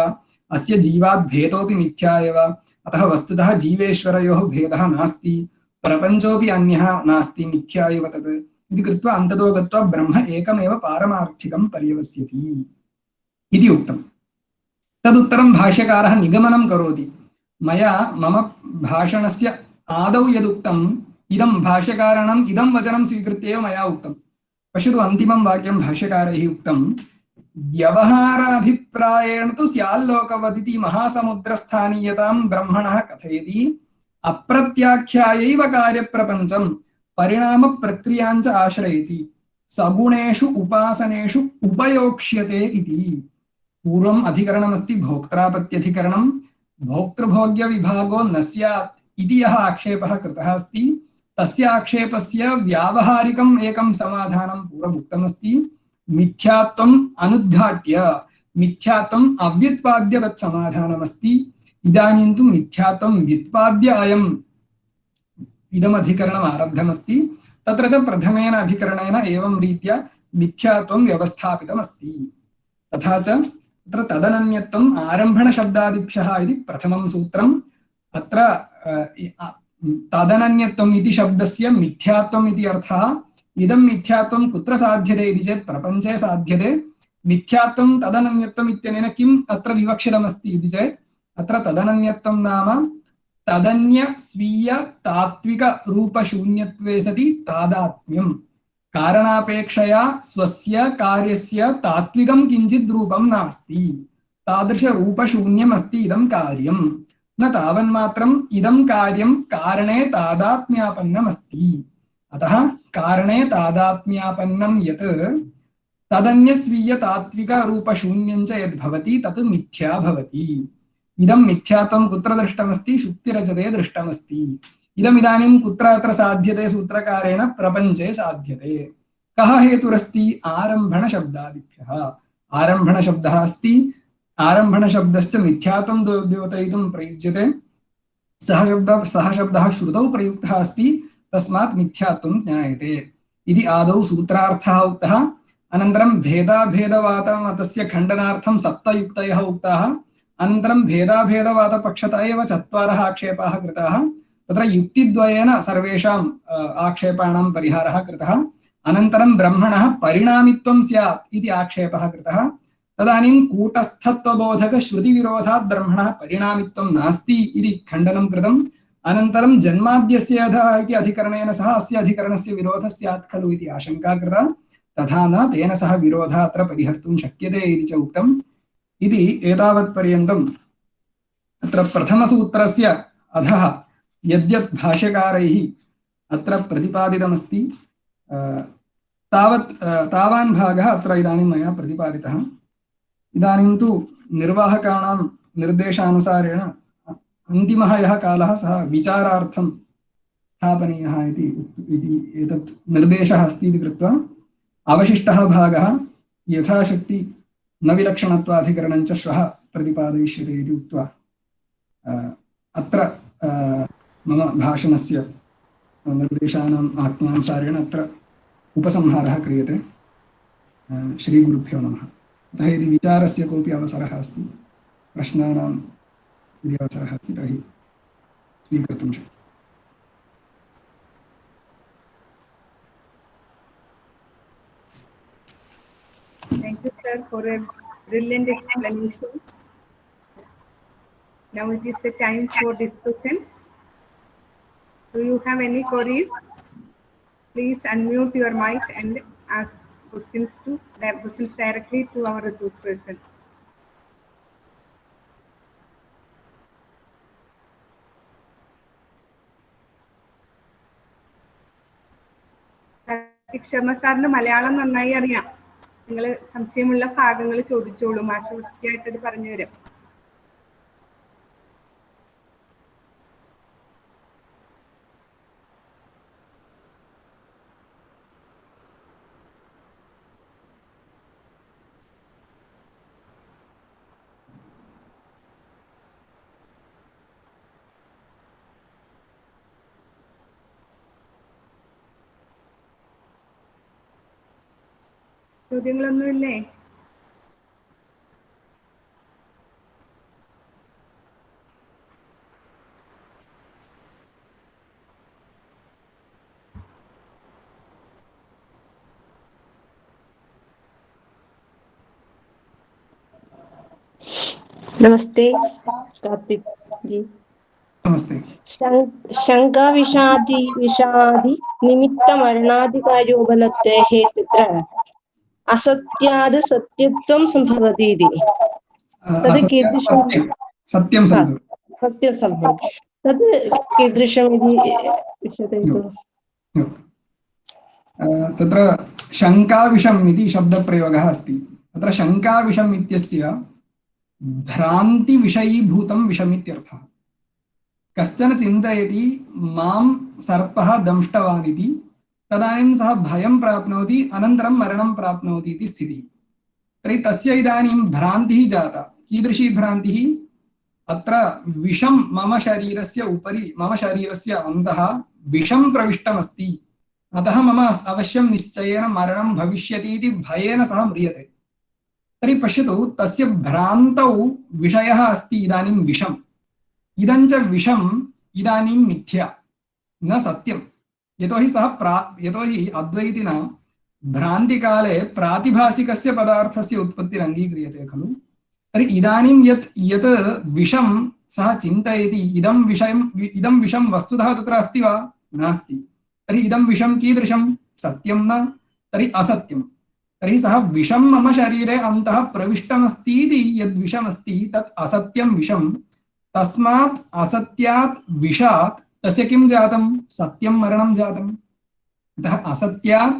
अस्य जीवात् भेदोऽपि मिथ्या एव। अतः वस्तुतः जीवेश्वरयोः भेदः नास्ति, प्रपञ्चोऽपि अन्यः नास्ति, मिथ्या एव तत् इति कृत्वा अन्ततो गत्वा ब्रह्म एकमेव पारमार्थिकं पर्यवस्यति इति उक्तम्। तदुत्तरं भाष्यकारः निगमनं करोति। मया मम भाषणस्य आदौ यदुक्तम् इदं भाष्यकाराणाम् इदं वचनं स्वीकृत्य एव मया उक्तम्। पश्यतु, अन्तिमं वाक्यं भाष्यकारैः उक्तं, व्यवहाराभिप्रायेण तु स्याल्लोकवदिति महासमुद्रस्थानीयतां ब्रह्मणः कथयति अप्रत्याख्यायैव कार्यप्रपञ्चं परिणामप्रक्रियाञ्च आश्रयति सगुणेषु उपासनेषु उपयोक्ष्यते इति। पूर्वम् अधिकरणमस्ति भोक्त्रापत्यधिकरणं। भोक्तृभोग्यविभागो न स्यात् इति यः आक्षेपः कृतः अस्ति, तस्य आक्षेपस्य व्यावहारिकम् एकं समाधानं पूर्वम् उक्तमस्ति। मिथ्यात्वम् अनुद्घाट्य मिथ्यात्वम् अव्युत्पाद्य तत् समाधानमस्ति। इदानीं तु मिथ्यात्वं व्युत्पाद्य अयम् इदमधिकरणम् आरब्धमस्ति। तत्र च प्रथमेन अधिकरणेन एवं रीत्या मिथ्यात्वं व्यवस्थापितमस्ति। तथा च तत्र तदनन्यत्वम् आरम्भणशब्दादिभ्यः इति प्रथमं सूत्रम्। अत्र तदनन्यत्वम् इति शब्दस्य मिथ्यात्वम् इति अर्थः। इदं मिथ्यात्वं कुत्र साध्यते इति चेत् प्रपञ्चे साध्यते। मिथ्यात्वं तदनन्यत्वम् इत्यनेन किम् अत्र विवक्षितमस्ति इति चेत् अत्र तदनन्यत्वं नाम तदन्य स्वीय तात्विक रूपशून्यत्वे सति तादात्म्यम्। कारणापेक्षया स्वस्य कार्यस्य तात्विकं किञ्चित् रूपं नास्ति, तादृशरूपशून्यम् अस्ति इदं कार्यं। न तावन्मात्रम् इदं कार्यं कारणे तादात्म्यापन्नम् अस्ति। अतः कारणे तादात्म्यापन्नं यत् तदन्यस्वीय तात्विक रूपशून्यं च यद्भवति तत् मिथ्या भवति। इदं मिथ्यात्वं कुत्र दृष्टमस्ति? शुक्तिरजते दृष्टमस्ति। इदमिदानीं कुत्र अत्र साध्यते? सूत्रकारेण प्रपञ्चे साध्यते। कः हेतुरस्ति? आरम्भणशब्दादिभ्यः। आरम्भणशब्दः अस्ति। आरम्भणशब्दश्च मिथ्यात्वं द्योतयितुं प्रयुज्यते। सः शब्दः श्रुतौ प्रयुक्तः अस्ति, तस्मात् मिथ्यात्वं ज्ञायते इति आदौ सूत्रार्थः उक्तः। अनन्तरं भेदाभेदवादमतस्य खण्डनार्थं सप्तयुक्तयः उक्ताः। अनन्तरं भेदाभेदवादपक्षतः एव चत्वारः आक्षेपाः कृताः। तत्र युक्तिद्वयेन सर्वेषाम् आक्षेपाणां परिहारः कृतः। अनन्तरं ब्रह्मणः परिणामित्वं स्यात् इति आक्षेपः कृतः। तदानीं कूटस्थत्वबोधकश्रुतिविरोधात् ब्रह्मणः परिणामित्वं नास्ति इति खण्डनं कृतम्। अनन्तरं जन्माद्यस्य अधः इति अधिकरणेन सह अस्य अधिकरणस्य विरोधः स्यात् खलु इति आशङ्का कृता। तथा न, तेन सह विरोधः अत्र परिहर्तुं शक्यते इति च उक्तम्। इति एतावत्पर्यन्तम् अत्र प्रथमसूत्रस्य अधः यद्यत् भाष्यकारैः अत्र प्रतिपादितमस्ति तावान् भागः अत्र इदानीं मया प्रतिपादितः। इदानीं तु निर्वाहकाणां निर्देशानुसारेण अन्तिमः यः कालः सः विचारार्थं स्थापनीयः इति एतत् निर्देशः अस्ति इति कृत्वा अवशिष्टः भागः यथाशक्ति न विलक्षणत्वाधिकरणं च श्वः प्रतिपादयिष्यते इति उक्त्वा अत्र मम भाषणस्य निर्देशानाम् आज्ञानुसारेण अत्र उपसंहारः क्रियते। श्रीगुरुभ्यो नमः। अतः यदि विचारस्य कोऽपि अवसरः अस्ति, प्रश्नानां यदि अवसरः अस्ति तर्हि स्वीकर्तुं शक्यते। Thank you, sir, for a brilliant explanation. Now it is the time for discussion. Do you have any queries? Please unmute your mic and ask questions directly to our resource person. Sharma സാറിന് മലയാളം നന്നായി അറിയാം. നിങ്ങൾ സംശയമുള്ള ഭാഗങ്ങൾ ചോദിച്ചോളൂ, മാഷ് വൃത്തിയായിട്ടത് പറഞ്ഞു തരും. ചോദ്യങ്ങളൊന്നുമില്ലേ? नमस्ते कार्तिक जी। नमस्ते। शंका विषादि निमित्त मरणाधिकार्यो बलत्वेः तत्र असत्याद् सत्यत्वं संभवति इति। तद् कीदृशं? सत्यं सम्भवति। सत्यं सम्भवति। तद् कीदृशम् इति उच्यते? तत्र शङ्काविषम् इति शब्दप्रयोगः अस्ति। तत्र शङ्काविषम् इत्यस्य भ्रान्तिविषयीभूतं विषमित्यर्थः। कश्चन चिन्तयति मां सर्पः दंष्टवान् इति, तदानीं सः भयं प्राप्नोति, अनन्तरं मरणं प्राप्नोति इति स्थितिः। तर्हि तस्य इदानीं भ्रान्तिः जाता। कीदृशी भ्रान्तिः? अत्र विषं मम शरीरस्य उपरि, मम शरीरस्य अन्तः विषं प्रविष्टमस्ति, अतः मम अवश्यं निश्चयेन मरणं भविष्यति इति भयेन सः म्रियते। तर्हि पश्यतु, तस्य भ्रान्तौ विषयः अस्ति इदानीं विषम्। इदं च विषम् इदानीं मिथ्या, न सत्यं। यतोहि यतोहि अद्वैतिना भ्रान्तिकाले प्रातिभासिकस्य पदार्थस्य उत्पत्तिरङ्गीक्रियते खलु। तर्हि इदानीं यत् विषं सः चिन्तयति, इदं विषं वस्तुतः तत्र अस्ति वा? नास्ति। तर्हि इदं विषं कीदृशं? सत्यं न, तर्हि असत्यं। तर्हि सः विषं मम शरीरे अन्तः प्रविष्टमस्ति इति यद्विषमस्ति तत् असत्यं विषं। तस्मात् असत्यात् विषात् तस्य किं जातं? सत्यं मरणं जातम्। अतः असत्यात्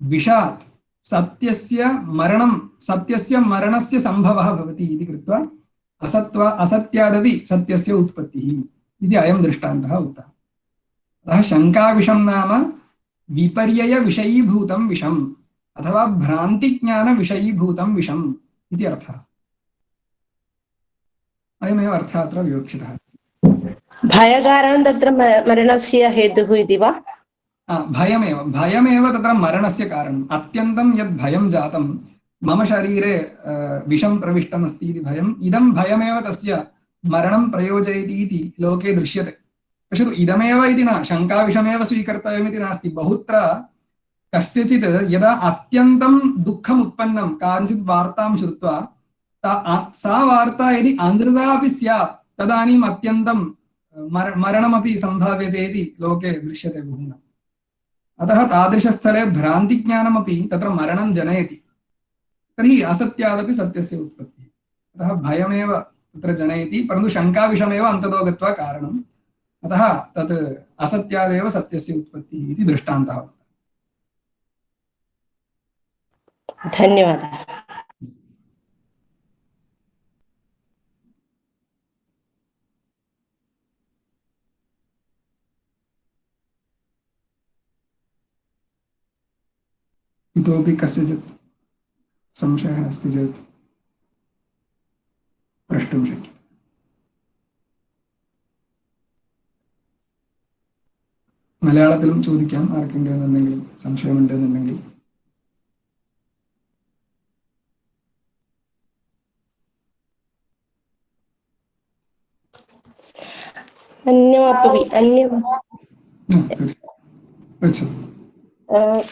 विषात् सत्यस्य मरणस्य सम्भवः भवति इति कृत्वा असत्यादपि सत्यस्य उत्पत्तिः इति अयं दृष्टान्तः उक्तः। अतः शङ्काविषं नाम विपर्ययविषयीभूतं विषम् अथवा भ्रान्तिज्ञानविषयीभूतं विषम् इति अर्थः। अयमेव अर्थः अत्र विवक्षितः। भयकारणं तत्र मरणस्य हेतुः इति वा? भयमेव तत्र मरणस्य कारणम्। अत्यन्तं यद् भयं जातं, मम शरीरे विषं प्रविष्टमस्ति इति भयम्, इदं भयमेव तस्य मरणं प्रयोजयति इति लोके दृश्यते। पश्यतु, इदमेव इति न, शङ्काविषमेव स्वीकर्तव्यमिति नास्ति। बहुत्र कस्यचित् यदा अत्यन्तं दुःखम् उत्पन्नं काञ्चित् वार्तां श्रुत्वा सा वार्ता यदि अनृतापि स्यात् तदानीम् अत्यन्तं मरणमपि सम्भाव्यते इति लोके दृश्यते बहुना। अतः तादृशस्थले भ्रान्तिज्ञानमपि तत्र मरणं जनयति। तर्हि असत्यादपि सत्यस्य उत्पत्तिः। अतः भयमेव तत्र जनयति, परन्तु शङ्काविषमेव अन्ततो गत्वा कारणम्। अतः तत् असत्यादेव सत्यस्य उत्पत्तिः इति दृष्टान्तः। धन्यवादः। इतोपि कस्यचित् संशयः अस्ति चेत् प्रष्टुं शक्यते। മലയാളത്തിലും ചോദിക്കാം ആർക്കെങ്കിലും എന്തെങ്കിലും സംശയമുണ്ടെന്നുണ്ടെങ്കിൽ.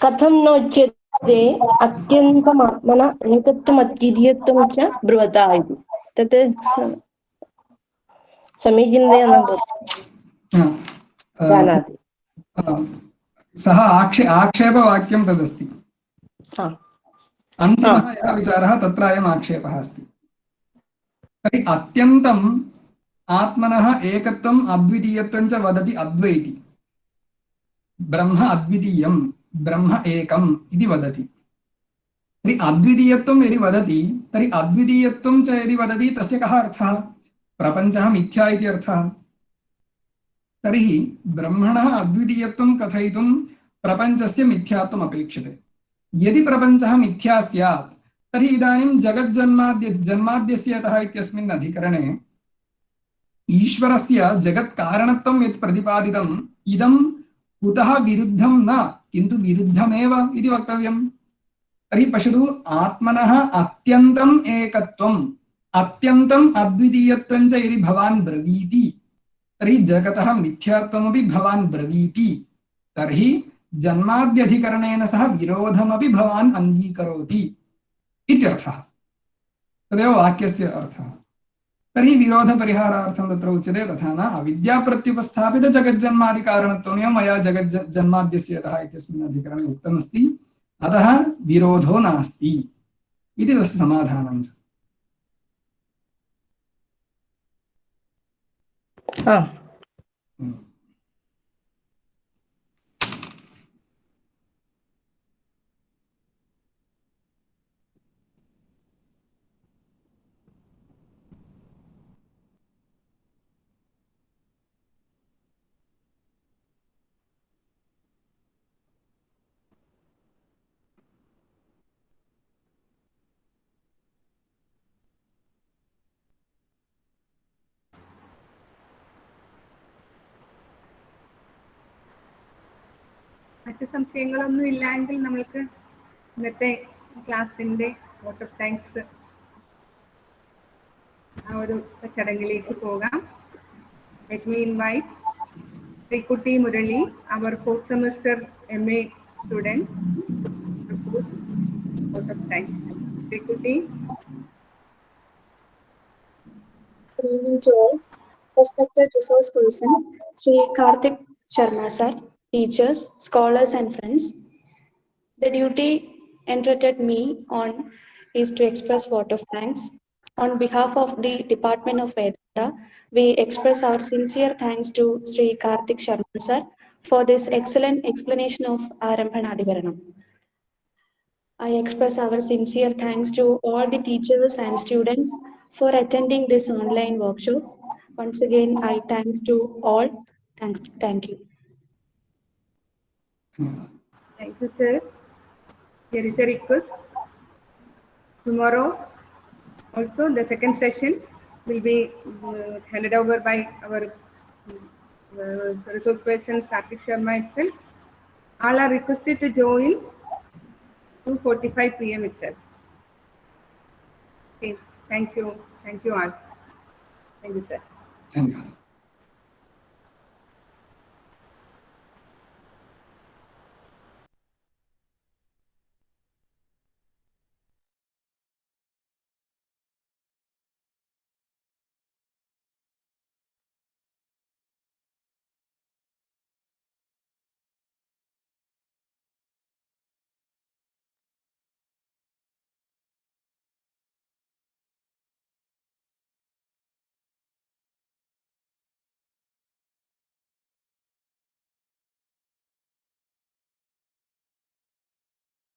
कथं न उच्यते अत्यन्तमात्मना एकत्वम् अद्वितीयत्वं च ब्रुवता इति? तत् समीचीनतया न जानाति। सः आक्षेपवाक्यं तदस्ति। अन्तिमः यः विचारः तत्र अयम् आक्षेपः अस्ति। तर्हि अत्यन्तम् आत्मनः एकत्वम् अद्वितीयत्वं च वदति अद्वैति। ब्रह्म अद्वितीयम् ब्रह्म एकम् इति वदति तर्हि अद्वितीयत्वं यदि वदति तर्हि अद्वितीयत्वं च यदि वदति तस्य कः अर्थः प्रपञ्चः मिथ्या इति अर्थः तर्हि ब्रह्मणः अद्वितीयत्वं कथयितुं प्रपञ्चस्य मिथ्यात्वम् अपेक्षते यदि प्रपञ्चः मिथ्या स्यात् तर्हि इदानीं जन्माद्यस्य यतः इत्यस्मिन् अधिकरणे ईश्वरस्य जगत्कारणत्वं यत् प्रतिपादितम् इदं कुतः विरुद्धं न किन्तु विरुद्धमेव इति वक्तव्यम् तर्हि पश्यतु आत्मनः अत्यन्तम् एकत्वम् अत्यन्तम् अद्वितीयत्वं च यदि भवान् ब्रवीति तर्हि जगतः मिथ्यात्वमपि भवान् ब्रवीति तर्हि जन्माद्यधिकरणेन सह विरोधमपि भवान् अङ्गीकरोति इत्यर्थः तदेव वाक्यस्य अर्थः तर्हि विरोधपरिहारार्थं तत्र उच्यते तथा न अविद्याप्रत्युपस्थापित जगज्जन्मादिकारणत्वमेव मया जगज्जन्माद्यस्य यतः इत्यस्मिन् अधिकरणे उक्तमस्ति अतः विरोधो नास्ति इति तस्य समाधानं च മറ്റ് സംശയങ്ങളൊന്നും ഇല്ലെങ്കിൽ നമ്മൾക്ക് ഇന്നത്തെ ക്ലാസ്സിൻ്റെ വോട്ട് ഓഫ് താങ്ക്സ് ആ ഒരു ചടങ്ങിലേക്ക് പോകാം. Let me invite Srikuti Murali, our 4th semester MA student, to put vote of thanks. Srikuti. Good evening to all. Respected resource person, Sri Karthik Sharma sir, teachers, scholars and friends. The duty entrusted me on is to express vote of thanks. On behalf of the Department of Vedanta, we express our sincere thanks to Sri Karthik Sharma sir for this excellent explanation of Arambhanadikaranam. I express our sincere thanks to all the teachers and students for attending this online workshop. Once again, I thanks to all. Thank you. Thank you, sir. Here is a request. Tomorrow, also the second session will be handed over by our resource person Karthik Sharma itself. All are requested to join 2:45 p.m. itself. Okay, thank you all. Thank you, sir. Thank you.